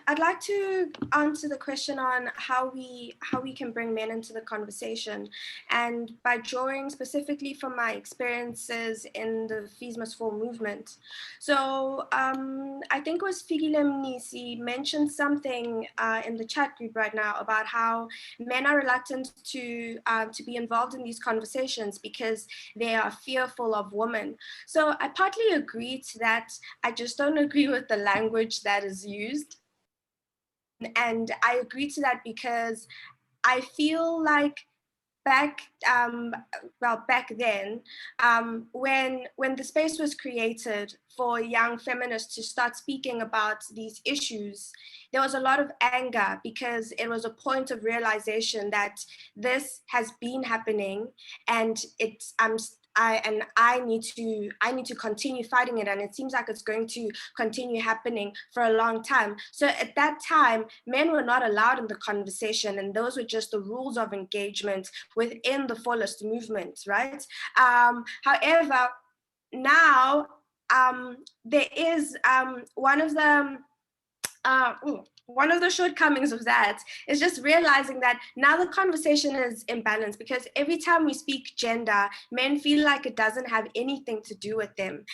I'd like to answer the question on how we can bring men into the conversation, and by drawing specifically from my experiences in the Fees Must Fall movement. So I think it was Figilem Nisi mentioned something in the chat group right now about how men are reluctant to be involved in these conversations because they are fearful of women. So I partly agree to that. I just don't agree with the language that is used. And I agree to that because I feel like back then, when the space was created for young feminists to start speaking about these issues, there was a lot of anger because it was a point of realization that this has been happening, and I need to continue fighting it, and it seems like it's going to continue happening for a long time. So at that time, men were not allowed in the conversation, and those were just the rules of engagement within the Fallist movement, right? However, now there is one of the shortcomings of that is just realizing that now the conversation is imbalanced, because every time we speak gender, men feel like it doesn't have anything to do with them.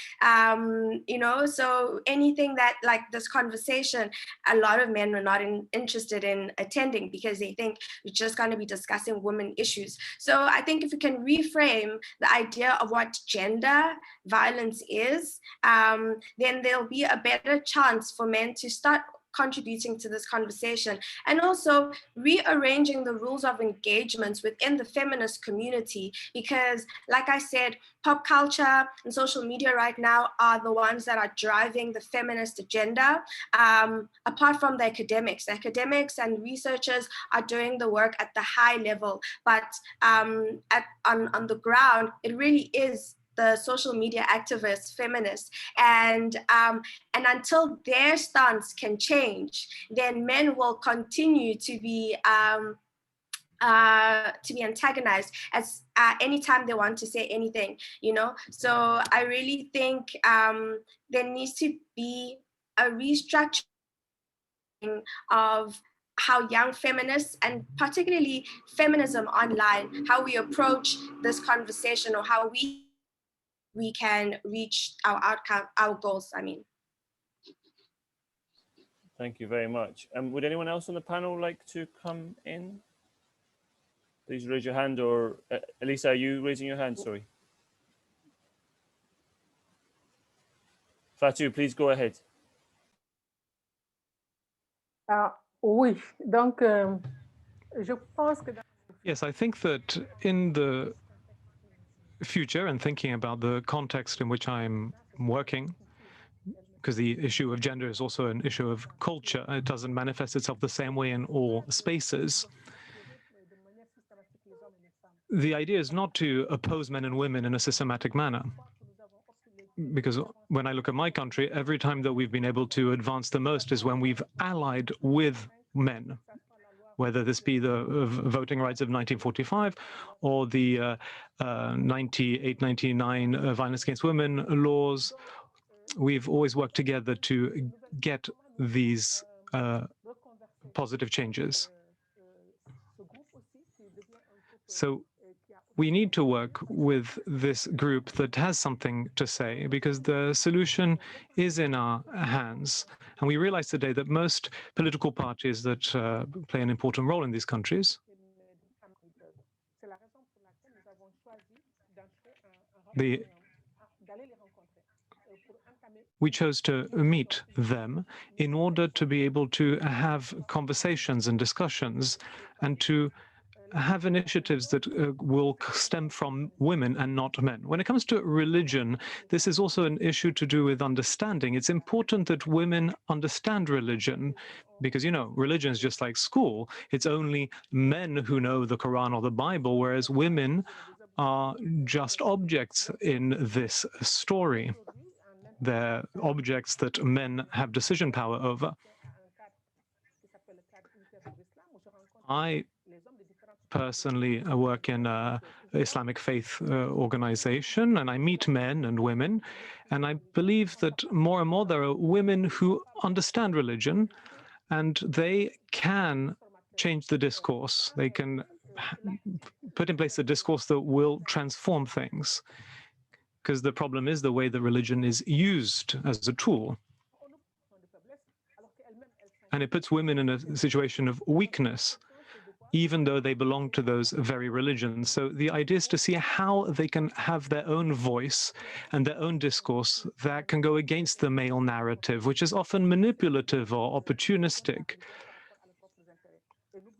So anything that, like this conversation, a lot of men are not interested in attending because they think we're just going to be discussing women issues. So I think if we can reframe the idea of what gender violence is, then there'll be a better chance for men to start contributing to this conversation, and also rearranging the rules of engagements within the feminist community, because like I said, pop culture and social media right now are the ones that are driving the feminist agenda, apart from the academics. The academics and researchers are doing the work at the high level, but on the ground, it really is the social media activists, feminists, and until their stance can change, then men will continue to be antagonized as anytime they want to say anything, So I really think there needs to be a restructuring of how young feminists, and particularly feminism online, how we approach this conversation, or how we can reach our outcome, our goals, Thank you very much. Would anyone else on the panel like to come in? Please raise your hand, or Elisa, are you raising your hand? Sorry. Fatou, please go ahead. Oui, donc je pense que. Yes, I think that in the future, and thinking about the context in which I'm working, because the issue of gender is also an issue of culture, it doesn't manifest itself the same way in all spaces. The idea is not to oppose men and women in a systematic manner, because when I look at my country, every time that we've been able to advance the most is when we've allied with men. whether this be the voting rights of 1945 or the 98-99 violence against women laws. We've always worked together to get these positive changes. So we need to work with this group that has something to say, because the solution is in our hands. And we realize today that most political parties that play an important role in these countries, we chose to meet them in order to be able to have conversations and discussions and to have initiatives that will stem from women and not men. When it comes to religion, this is also an issue to do with understanding. It's important that women understand religion because, you know, religion is just like school. It's only men who know the Quran or the Bible, whereas women are just objects in this story. They're objects that men have decision power over. I personally work in an Islamic faith organization, and I meet men and women, and I believe that more and more there are women who understand religion, and they can change the discourse. They can put in place a discourse that will transform things, because the problem is the way that religion is used as a tool. And it puts women in a situation of weakness, even though they belong to those very religions. So the idea is to see how they can have their own voice and their own discourse that can go against the male narrative, which is often manipulative or opportunistic.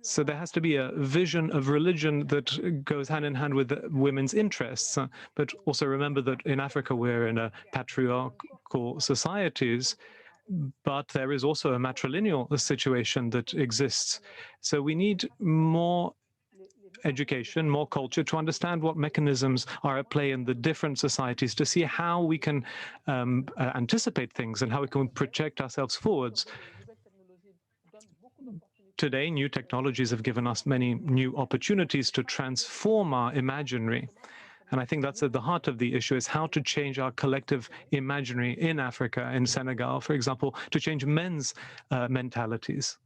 So there has to be a vision of religion that goes hand in hand with women's interests. But also remember that in Africa, we're in a patriarchal societies, but there is also a matrilineal situation that exists. So we need more education, more culture to understand what mechanisms are at play in the different societies, to see how we can anticipate things and how we can project ourselves forwards. Today, new technologies have given us many new opportunities to transform our imaginary. And I think that's at the heart of the issue, is how to change our collective imaginary in Africa, in Senegal, for example, to change men's mentalities.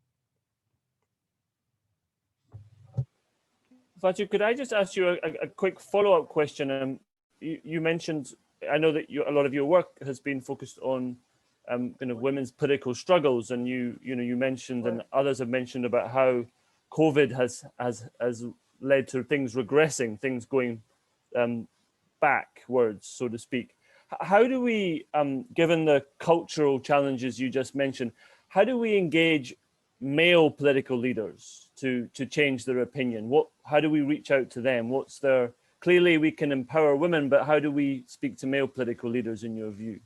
Fatu, could I just ask you a quick follow-up question? You mentioned, I know that a lot of your work has been focused on kind of women's political struggles, and you mentioned, and others have mentioned about how COVID has led to things regressing, things going backwards, so to speak. How do we, given the cultural challenges you just mentioned, how do we engage male political leaders to change their opinion? How do we reach out to them? Clearly we can empower women, but how do we speak to male political leaders in your view?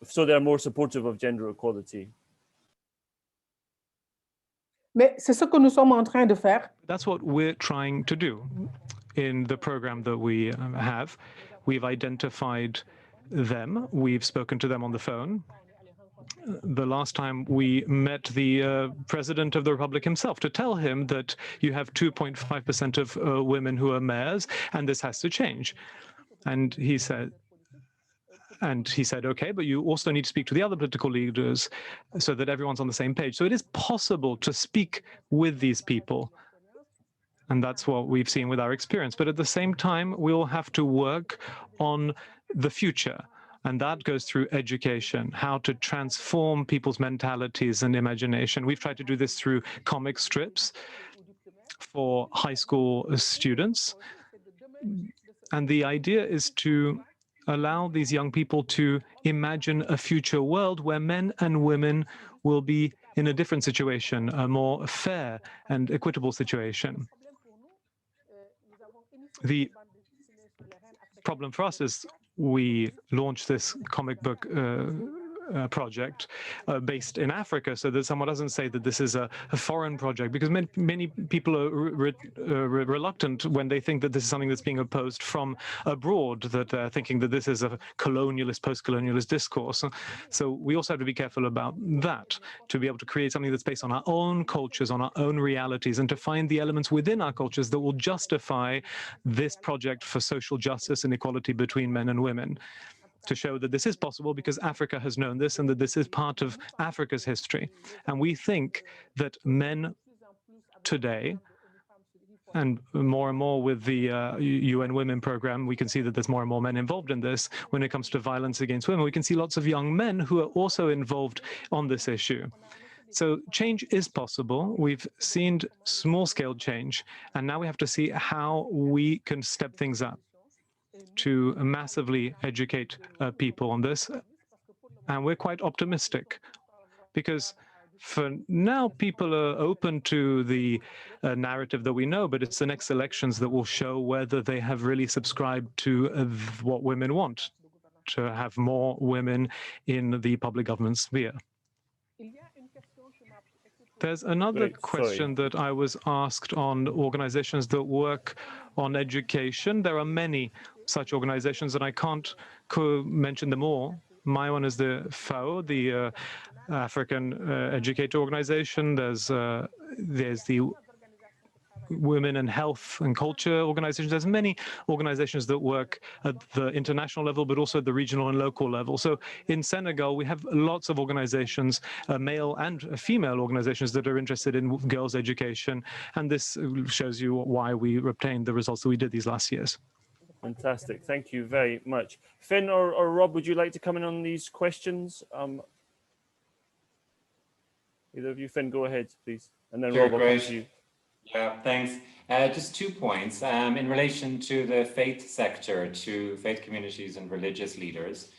So they're more supportive of gender equality? Mais c'est ce que nous sommes en train de faire. That's what we're trying to do in the program that we have. We've identified them. We've spoken to them on the phone. The last time we met the president of the Republic himself to tell him that you have 2.5% of women who are mayors, and this has to change. And he said, okay, but you also need to speak to the other political leaders so that everyone's on the same page. So it is possible to speak with these people. And that's what we've seen with our experience. But at the same time, we'll have to work on the future. And that goes through education, how to transform people's mentalities and imagination. We've tried to do this through comic strips for high school students. And the idea is to allow these young people to imagine a future world where men and women will be in a different situation, a more fair and equitable situation. The problem for us is we launched this comic book project based in Africa, so that someone doesn't say that this is a foreign project, because many people are reluctant when they think that this is something that's being opposed from abroad, that they're thinking that this is a colonialist, post-colonialist discourse. So we also have to be careful about that, to be able to create something that's based on our own cultures, on our own realities, and to find the elements within our cultures that will justify this project for social justice and equality between men and women, to show that this is possible because Africa has known this and that this is part of Africa's history. And we think that men today, and more with the UN Women program, we can see that there's more and more men involved in this. When it comes to violence against women, we can see lots of young men who are also involved on this issue. So change is possible. We've seen small-scale change, and now we have to see how we can step things up to massively educate people on this. And we're quite optimistic, because for now, people are open to the narrative that we know, but it's the next elections that will show whether they have really subscribed to what women want, to have more women in the public government sphere. There's another question that I was asked on organizations that work on education. There are many such organizations, and I can't mention them all. My one is the FAO, the African Educator Organization. There's the Women and Health and Culture organizations. There's many organizations that work at the international level, but also at the regional and local level. So in Senegal, we have lots of organizations, male and female organizations, that are interested in girls' education. And this shows you why we obtained the results that we did these last years. Fantastic. Thank you very much. Finn or Rob, would you like to come in on these questions? Either of you, Finn, go ahead, please. And then Sure, Rob will come to you. Yeah, thanks. Just 2 points in relation to the faith sector, to faith communities and religious leaders.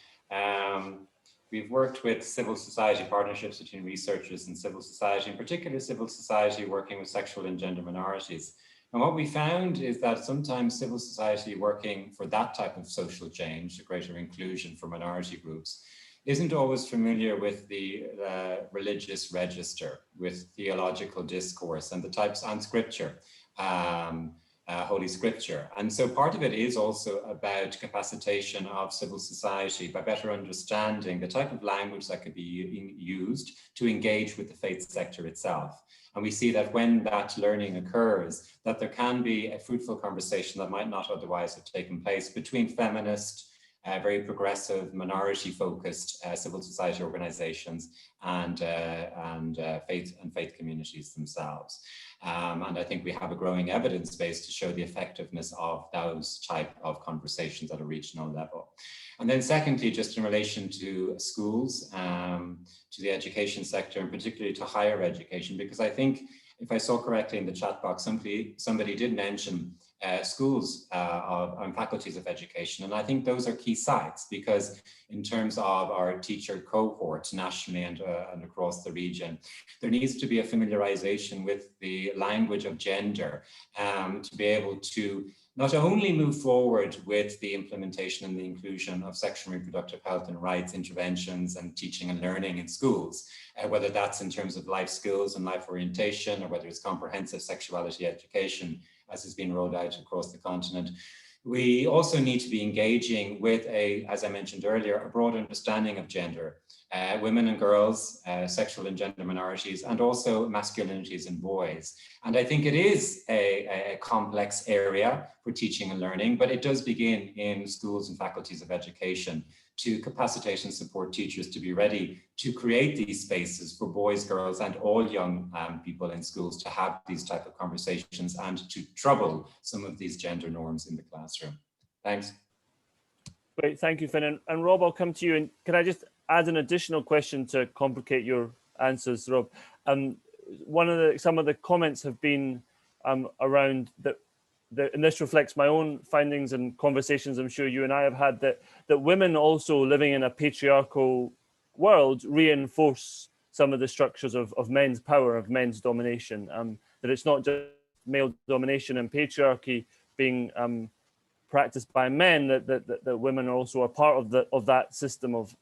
We've worked with civil society partnerships between researchers and civil society, in particular civil society working with sexual and gender minorities. And what we found is that sometimes civil society working for that type of social change, a greater inclusion for minority groups, isn't always familiar with the religious register, with theological discourse and the types on scripture, Holy Scripture. And so part of it is also about capacitation of civil society by better understanding the type of language that could be used to engage with the faith sector itself. And we see that when that learning occurs, that there can be a fruitful conversation that might not otherwise have taken place between feminist, very progressive, minority-focused civil society organizations and faith communities themselves. And I think we have a growing evidence base to show the effectiveness of those type of conversations at a regional level. And then secondly, just in relation to schools, to the education sector, and particularly to higher education, because I think, if I saw correctly in the chat box, somebody did mention schools and faculties of education. And I think those are key sites, because in terms of our teacher cohort nationally and across the region, there needs to be a familiarization with the language of gender to be able to not only move forward with the implementation and the inclusion of sexual and reproductive health and rights interventions and teaching and learning in schools, whether that's in terms of life skills and life orientation, or whether it's comprehensive sexuality education, as has been rolled out across the continent. We also need to be engaging with as I mentioned earlier, a broad understanding of gender, women and girls, sexual and gender minorities, and also masculinities in boys. And I think it is a complex area for teaching and learning, but it does begin in schools and faculties of education to capacitate and support teachers to be ready to create these spaces for boys, girls, and all young people in schools to have these type of conversations and to trouble some of these gender norms in the classroom. Thanks. Great, thank you, Finn. And Rob, I'll come to you. And can I just add an additional question to complicate your answers, Rob? Some of the comments have been around and this reflects my own findings and conversations I'm sure you and I have had, that women also living in a patriarchal world reinforce some of the structures of men's power, of men's domination, that it's not just male domination and patriarchy being practiced by men, that women are also a part of that system of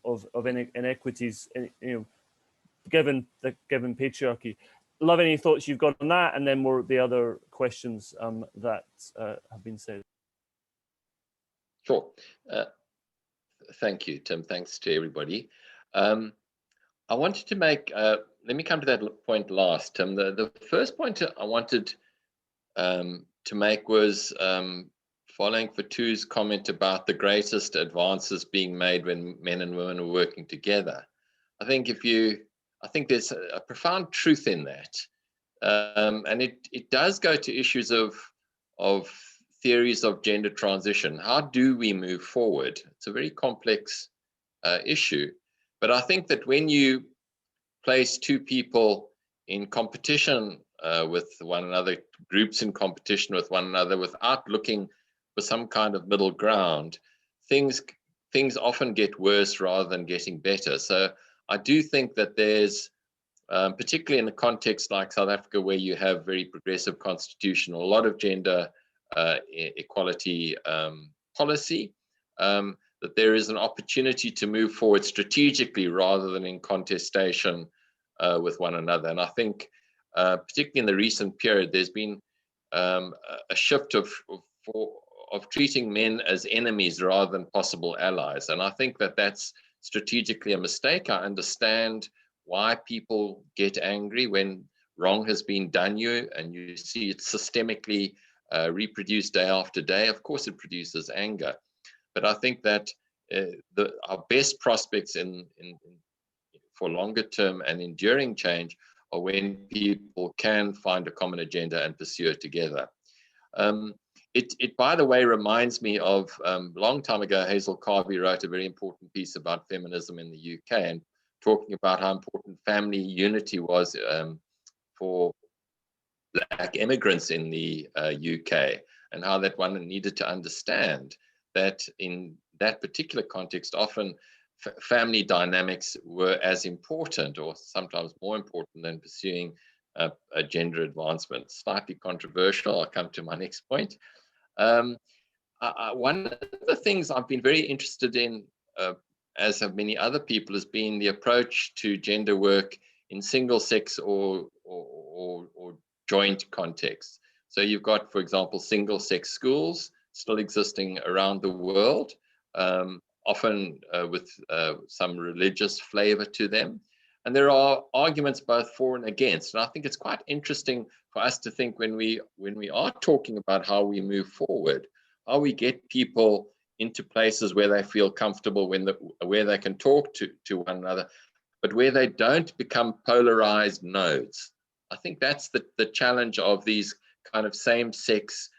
inequities, given patriarchy. Love any thoughts you've got on that, and then more the other questions that have been said. Sure. Thank you, Tim. Thanks to everybody. I wanted to make, let me come to that point last, Tim. The first point I wanted to make was following Fatu's comment about the greatest advances being made when men and women are working together. I think there's a profound truth in that. And it does go to issues of theories of gender transition. How do we move forward? It's a very complex issue. But I think that when you place two people in competition with one another, groups in competition with one another, without looking for some kind of middle ground, things often get worse rather than getting better. So I do think that there's, particularly in a context like South Africa, where you have very progressive constitution, a lot of gender equality policy, that there is an opportunity to move forward strategically rather than in contestation with one another. And I think, particularly in the recent period, there's been a shift of treating men as enemies rather than possible allies. And I think that that's strategically a mistake. I understand why people get angry when wrong has been done you, and you see it systemically reproduced day after day. Of course, it produces anger. But I think that our best prospects for longer term and enduring change are when people can find a common agenda and pursue it together. It, by the way, reminds me of a long time ago, Hazel Carvey wrote a very important piece about feminism in the UK, and talking about how important family unity was for Black immigrants in the UK, and how that one needed to understand that in that particular context, often family dynamics were as important, or sometimes more important, than pursuing a gender advancement. Slightly controversial. I'll come to my next point. One of the things I've been very interested in, as have many other people, has been the approach to gender work in single sex or joint contexts. So you've got, for example, single sex schools still existing around the world, often with some religious flavor to them. And there are arguments both for and against. And I think it's quite interesting for us to think, when we are talking about how we move forward, how we get people into places where they feel comfortable, where they can talk to one another, but where they don't become polarized nodes. I think that's the challenge of these kind of same-sex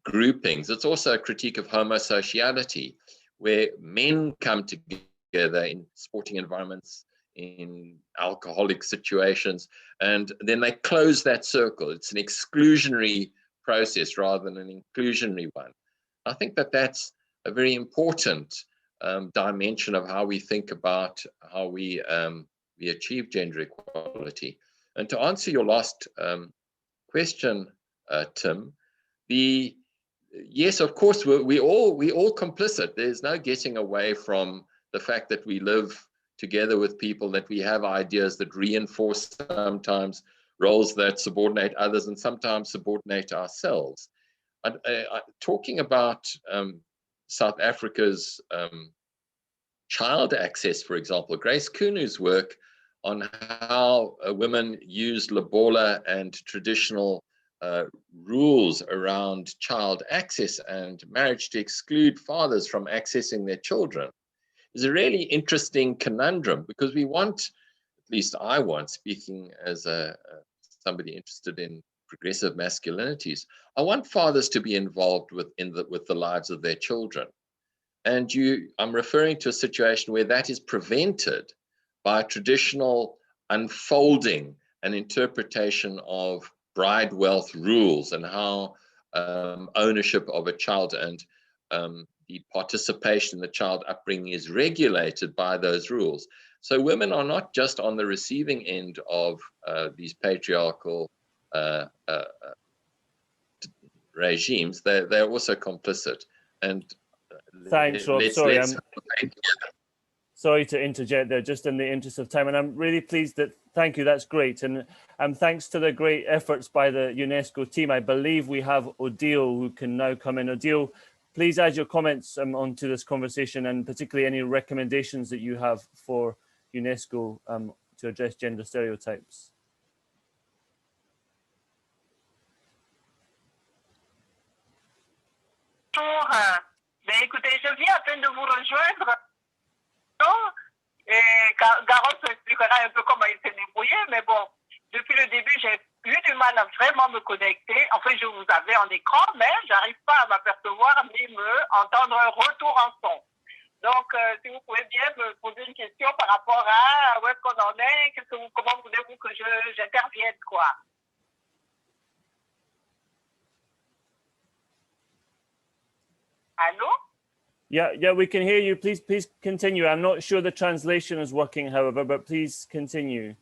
groupings. It's also a critique of homosociality, where men come together in sporting environments, in alcoholic situations, and then they close that circle. It's an exclusionary process rather than an inclusionary one. I think that that's a very important dimension of how we think about how we achieve gender equality. And to answer your last question, Tim, yes, of course, we all complicit. There's no getting away from the fact that we live together with people, that we have ideas that reinforce sometimes roles that subordinate others and sometimes subordinate ourselves. Talking about South Africa's child access, for example, Grace Kunu's work on how women use lobola and traditional rules around child access and marriage to exclude fathers from accessing their children is a really interesting conundrum, because we want, at least I want, speaking as somebody interested in progressive masculinities, I want fathers to be involved with the lives of their children. And I'm referring to a situation where that is prevented by traditional unfolding and interpretation of bride wealth rules, and how ownership of a child and the participation in the child upbringing is regulated by those rules. So women are not just on the receiving end of these patriarchal regimes, they're also complicit. and Thanks, Rob. let's Sorry to interject there, just in the interest of time. And I'm really pleased that, thank you, that's great. And thanks to the great efforts by the UNESCO team, I believe we have Odile who can now come in. Odile, please add your comments onto this conversation, and particularly any recommendations that you have for UNESCO to address gender stereotypes. Bonjour. Écoutez, je viens à peine de vous rejoindre. Et Garot expliquera un peu comment il s'est débrouillé, mais bon, depuis le début, j'ai eu du mal à vraiment me connecter. En fait, je vous avais en écran, mais j'arrive pas à m'apercevoir ni me entendre un retour en son. Donc, si vous pouvez bien me poser une question par rapport à où est-ce qu'on en est, comment voulez-vous que j'intervienne, quoi. Allô? Yeah, we can hear you. Please continue. I'm not sure the translation is working, however, but please continue.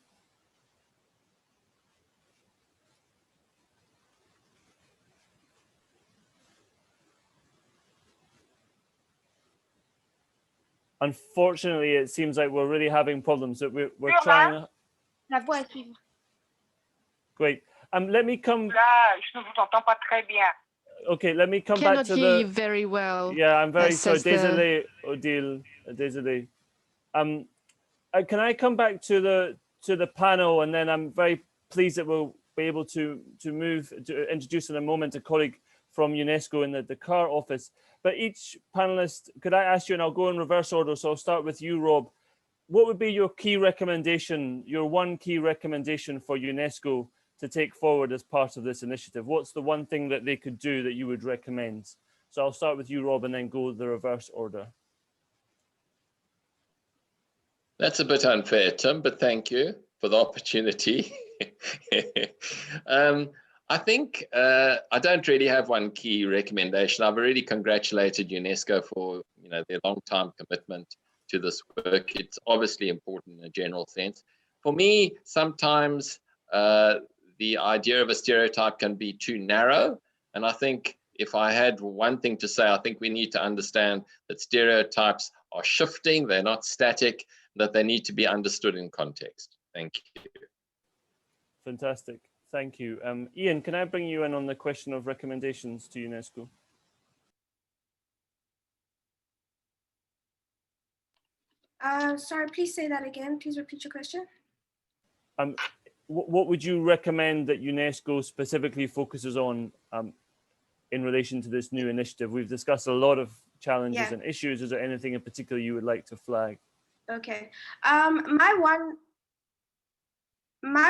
Unfortunately, it seems like we're really having problems. So we're trying. La voix est suivre. Great. Let me come. Là, je ne vous entends pas très bien. Okay, let me come Cannot back to hear you very well. Yeah, I'm very sorry. Says Désolé, Odile. Désolé. Can I come back to the panel, and then I'm very pleased that we'll be able to introduce in a moment a colleague from UNESCO in the Dakar office. But each panelist, could I ask you, and I'll go in reverse order, so I'll start with you, Rob. What would be your key recommendation, your one key recommendation for UNESCO to take forward as part of this initiative? What's the one thing that they could do that you would recommend? So I'll start with you, Rob, and then go the reverse order. That's a bit unfair, Tim, but thank you for the opportunity. I think I don't really have one key recommendation. I've already congratulated UNESCO for their long-time commitment to this work. It's obviously important in a general sense. For me, sometimes the idea of a stereotype can be too narrow. And I think if I had one thing to say, I think we need to understand that stereotypes are shifting, they're not static, that they need to be understood in context. Thank you. Fantastic. Thank you. Ian, can I bring you in on the question of recommendations to UNESCO? Sorry, please say that again. Please repeat your question. What would you recommend that UNESCO specifically focuses on in relation to this new initiative? We've discussed a lot of challenges and issues. Is there anything in particular you would like to flag? Okay. My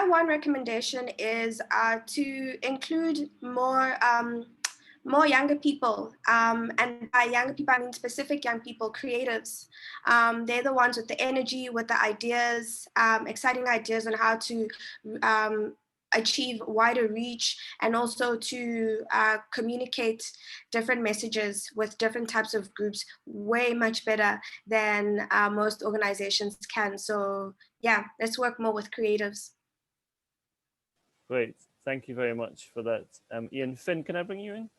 one recommendation is to include more younger people, and by younger people I mean specific young people, creatives. They're the ones with the energy, with the ideas, exciting ideas on how to achieve wider reach, and also to communicate different messages with different types of groups way much better than most organizations can. So yeah, let's work more with creatives. Great, thank you very much for that. Ian, Finn, can I bring you in?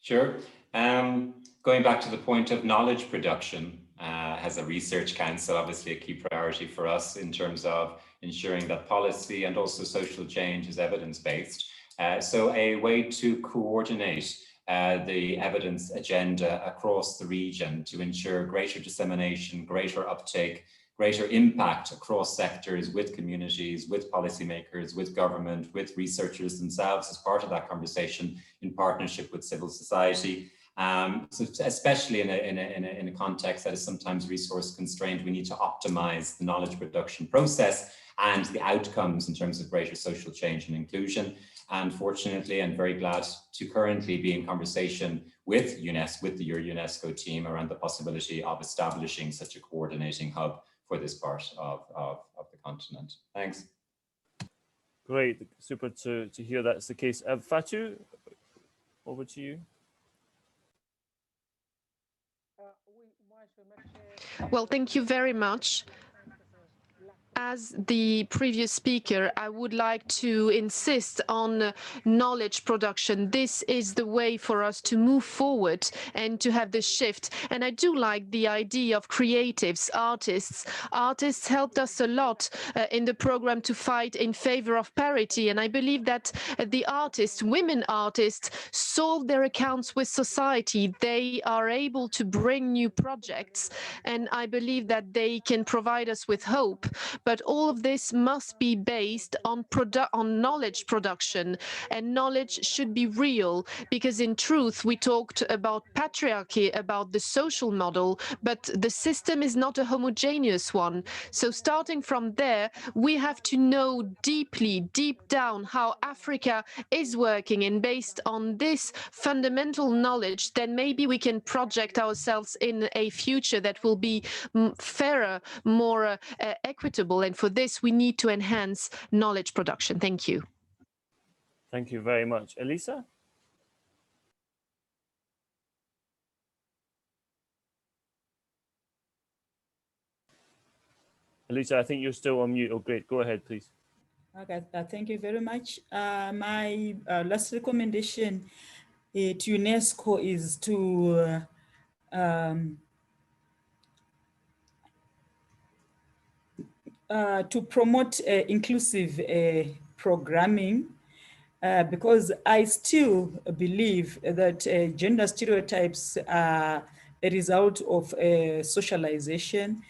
Sure. Going back to the point of knowledge production, as a research council, obviously a key priority for us in terms of ensuring that policy and also social change is evidence-based. So a way to coordinate the evidence agenda across the region to ensure greater dissemination, greater uptake, greater impact across sectors with communities, with policymakers, with government, with researchers themselves as part of that conversation in partnership with civil society. So especially in a context that is sometimes resource constrained, we need to optimize the knowledge production process and the outcomes in terms of greater social change and inclusion. And fortunately, I'm very glad to currently be in conversation with UNESCO, with your UNESCO team around the possibility of establishing such a coordinating hub for this part of the continent. Thanks. Great, super to hear that's the case. Fatou, over to you. Well, thank you very much. as the previous speaker, I would like to insist on knowledge production. This is the way for us to move forward and to have this shift. And I do like the idea of creatives, artists. Artists helped us a lot in the program to fight in favor of parity. And I believe that the artists, women artists, solve their accounts with society. They are able to bring new projects. And I believe that they can provide us with hope. But all of this must be based on knowledge production, and knowledge should be real, because in truth we talked about patriarchy, about the social model, but the system is not a homogeneous one. So starting from there, we have to know deeply, deep down, how Africa is working, and based on this fundamental knowledge, then maybe we can project ourselves in a future that will be fairer, more equitable. And for this, we need to enhance knowledge production. Thank you. Thank you very much. Elisa? Elisa, I think you're still on mute. Oh, great. Go ahead, please. Okay, thank you very much. My last recommendation to UNESCO is to promote inclusive programming, because I still believe that gender stereotypes are a result of socialization.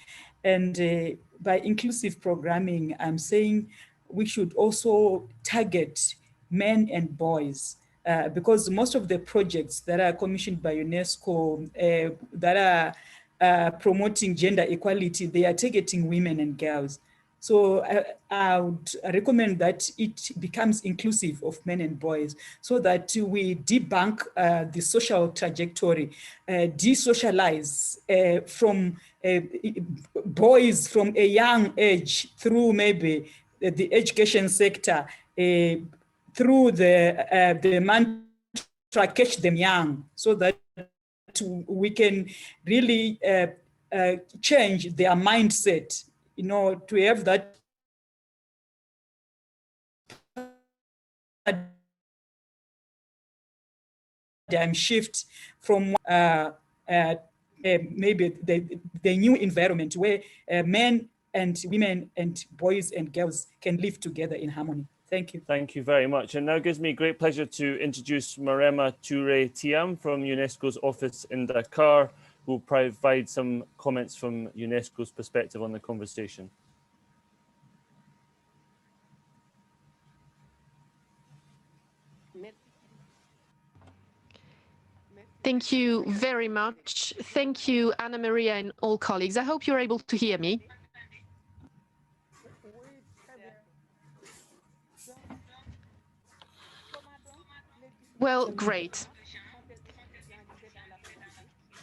And by inclusive programming, I'm saying we should also target men and boys, because most of the projects that are commissioned by UNESCO that are promoting gender equality, they are targeting women and girls. So I would recommend that it becomes inclusive of men and boys, so that we debunk the social trajectory, desocialize from boys from a young age through maybe the education sector, through the mantra catch them young, so that we can really change their mindset, you know, to have that shift from maybe the new environment where men and women and boys and girls can live together in harmony. Thank you. Thank you very much. And now it gives me great pleasure to introduce Marema Toure Tiam from UNESCO's office in Dakar, who will provide some comments from UNESCO's perspective on the conversation. Thank you very much. Thank you, Anna Maria and all colleagues. I hope you're able to hear me. Well, great.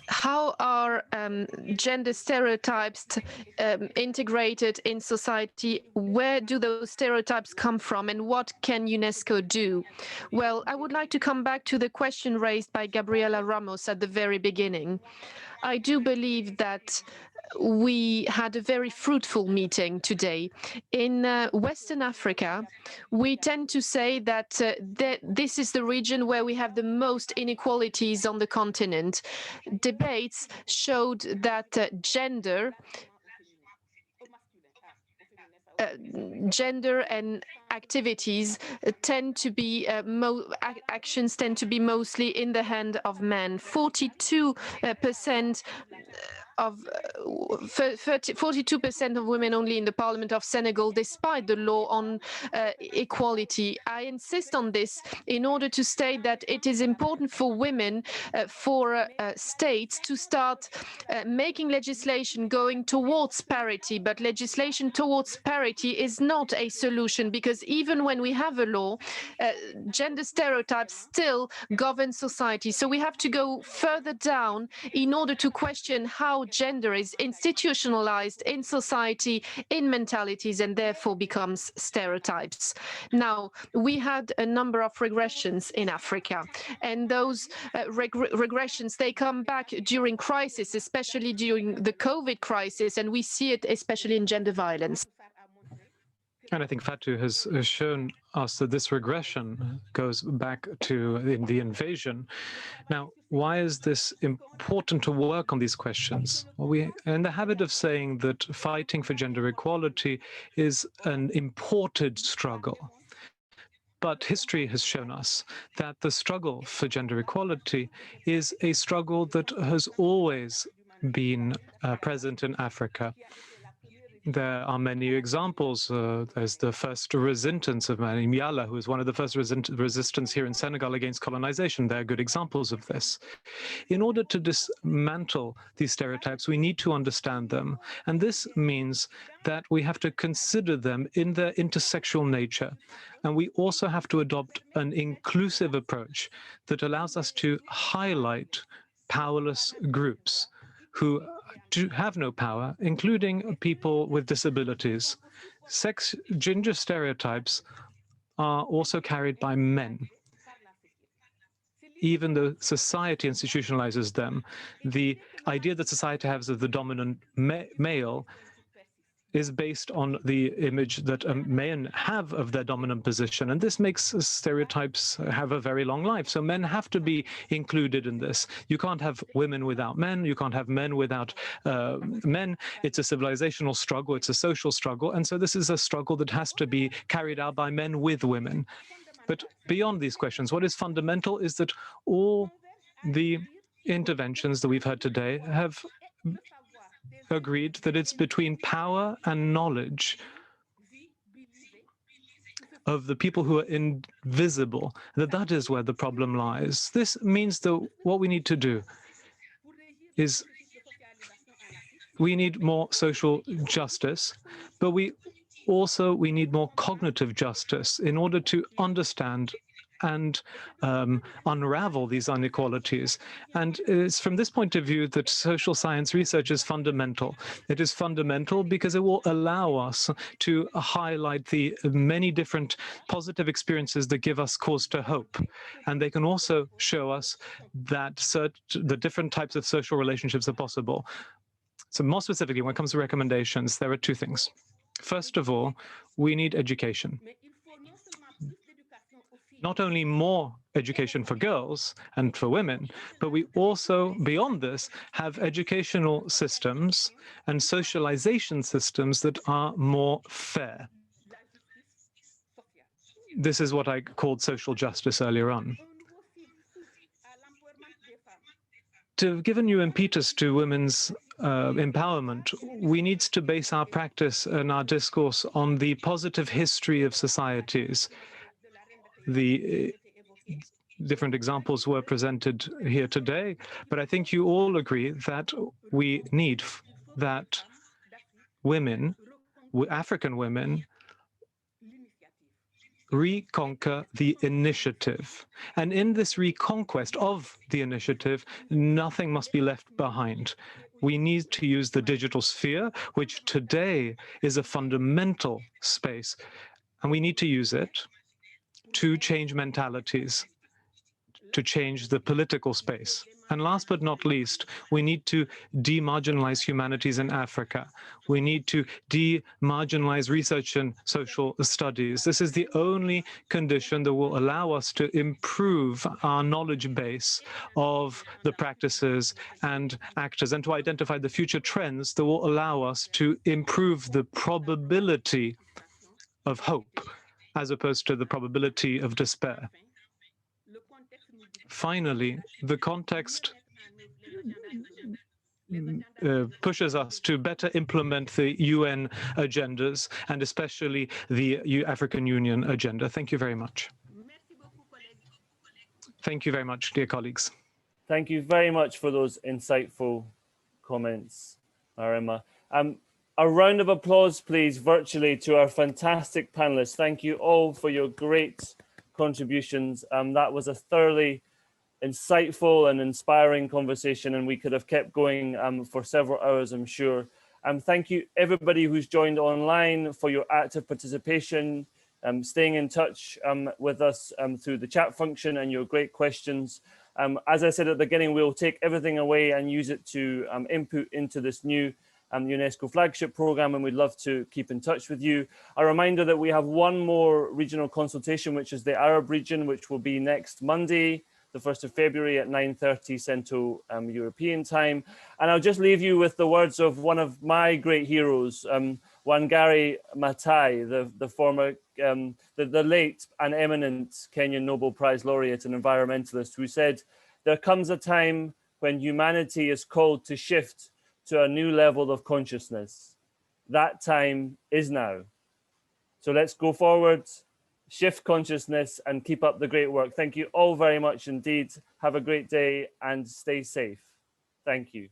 How are gender stereotypes integrated in society? Where do those stereotypes come from, and what can UNESCO do? Well, I would like to come back to the question raised by Gabriela Ramos at the very beginning. I do believe that we had a very fruitful meeting today. In Western Africa, we tend to say that this is the region where we have the most inequalities on the continent. Debates showed that gender and activities tend to be actions tend to be mostly in the hand of men. 42% of 42% of women only in the Parliament of Senegal, despite the law on equality. I insist on this in order to state that it is important for women, for states to start making legislation going towards parity. But legislation towards parity is not a solution, because even when we have a law, gender stereotypes still govern society. So we have to go further down in order to question how gender is institutionalized in society, in mentalities, and therefore becomes stereotypes. Now, we had a number of regressions in Africa, and those regressions, they come back during crisis, especially during the COVID crisis, and we see it especially in gender violence. And I think Fatou has shown us that this regression goes back to the invasion. Now, why is this important to work on these questions? Well, we're in the habit of saying that fighting for gender equality is an imported struggle. But history has shown us that the struggle for gender equality is a struggle that has always been present in Africa. There are many examples. There's the first resistance of Yala, who was one of the first resistance here in Senegal against colonization. There are good examples of this. In order to dismantle these stereotypes, we need to understand them. And this means that we have to consider them in their intersexual nature. And we also have to adopt an inclusive approach that allows us to highlight powerless groups who have no power, including people with disabilities. Gender stereotypes are also carried by men. Even though society institutionalizes them, the idea that society has of the dominant male is based on the image that men have of their dominant position. And this makes stereotypes have a very long life. So men have to be included in this. You can't have women without men. You can't have men without men. It's a civilizational struggle. It's a social struggle. And so this is a struggle that has to be carried out by men with women. But beyond these questions, what is fundamental is that all the interventions that we've heard today have agreed that it's between power and knowledge of the people who are invisible, that is where the problem lies. This means that what we need to do is we need more social justice, but we need more cognitive justice in order to understand and unravel these inequalities. And it's from this point of view that social science research is fundamental. It is fundamental because it will allow us to highlight the many different positive experiences that give us cause to hope. And they can also show us that the different types of social relationships are possible. So more specifically, when it comes to recommendations, there are two things. First of all, we need education. Not only more education for girls and for women, but we also, beyond this, have educational systems and socialization systems that are more fair. This is what I called social justice earlier on. To give a new impetus to women's empowerment, we need to base our practice and our discourse on the positive history of societies. The different examples were presented here today, but I think you all agree that we need that women, African women, reconquer the initiative. And in this reconquest of the initiative, nothing must be left behind. We need to use the digital sphere, which today is a fundamental space, and we need to use it to change mentalities, to change the political space. And last but not least, we need to demarginalize humanities in Africa. We need to demarginalize research and social studies. This is the only condition that will allow us to improve our knowledge base of the practices and actors, and to identify the future trends that will allow us to improve the probability of hope, as opposed to the probability of despair. Finally, the context pushes us to better implement the UN agendas, and especially the African Union agenda. Thank you very much. Thank you very much, dear colleagues. Thank you very much for those insightful comments, Arima. A round of applause, please, virtually, to our fantastic panelists. Thank you all for your great contributions. That was a thoroughly insightful and inspiring conversation, and we could have kept going for several hours, I'm sure. Thank you, everybody who's joined online, for your active participation, staying in touch with us through the chat function, and your great questions. As I said at the beginning, we'll take everything away and use it to input into this new UNESCO flagship program, and we'd love to keep in touch with you. A reminder that we have one more regional consultation, which is the Arab region, which will be next Monday, the 1st of February at 9:30 Central European time. And I'll just leave you with the words of one of my great heroes, Wangari Maathai, the former, the late and eminent Kenyan Nobel Prize laureate and environmentalist, who said, "There comes a time when humanity is called to shift to a new level of consciousness. That time is now." So let's go forward, shift consciousness, and keep up the great work. Thank you all very much indeed. Have a great day and stay safe. Thank you.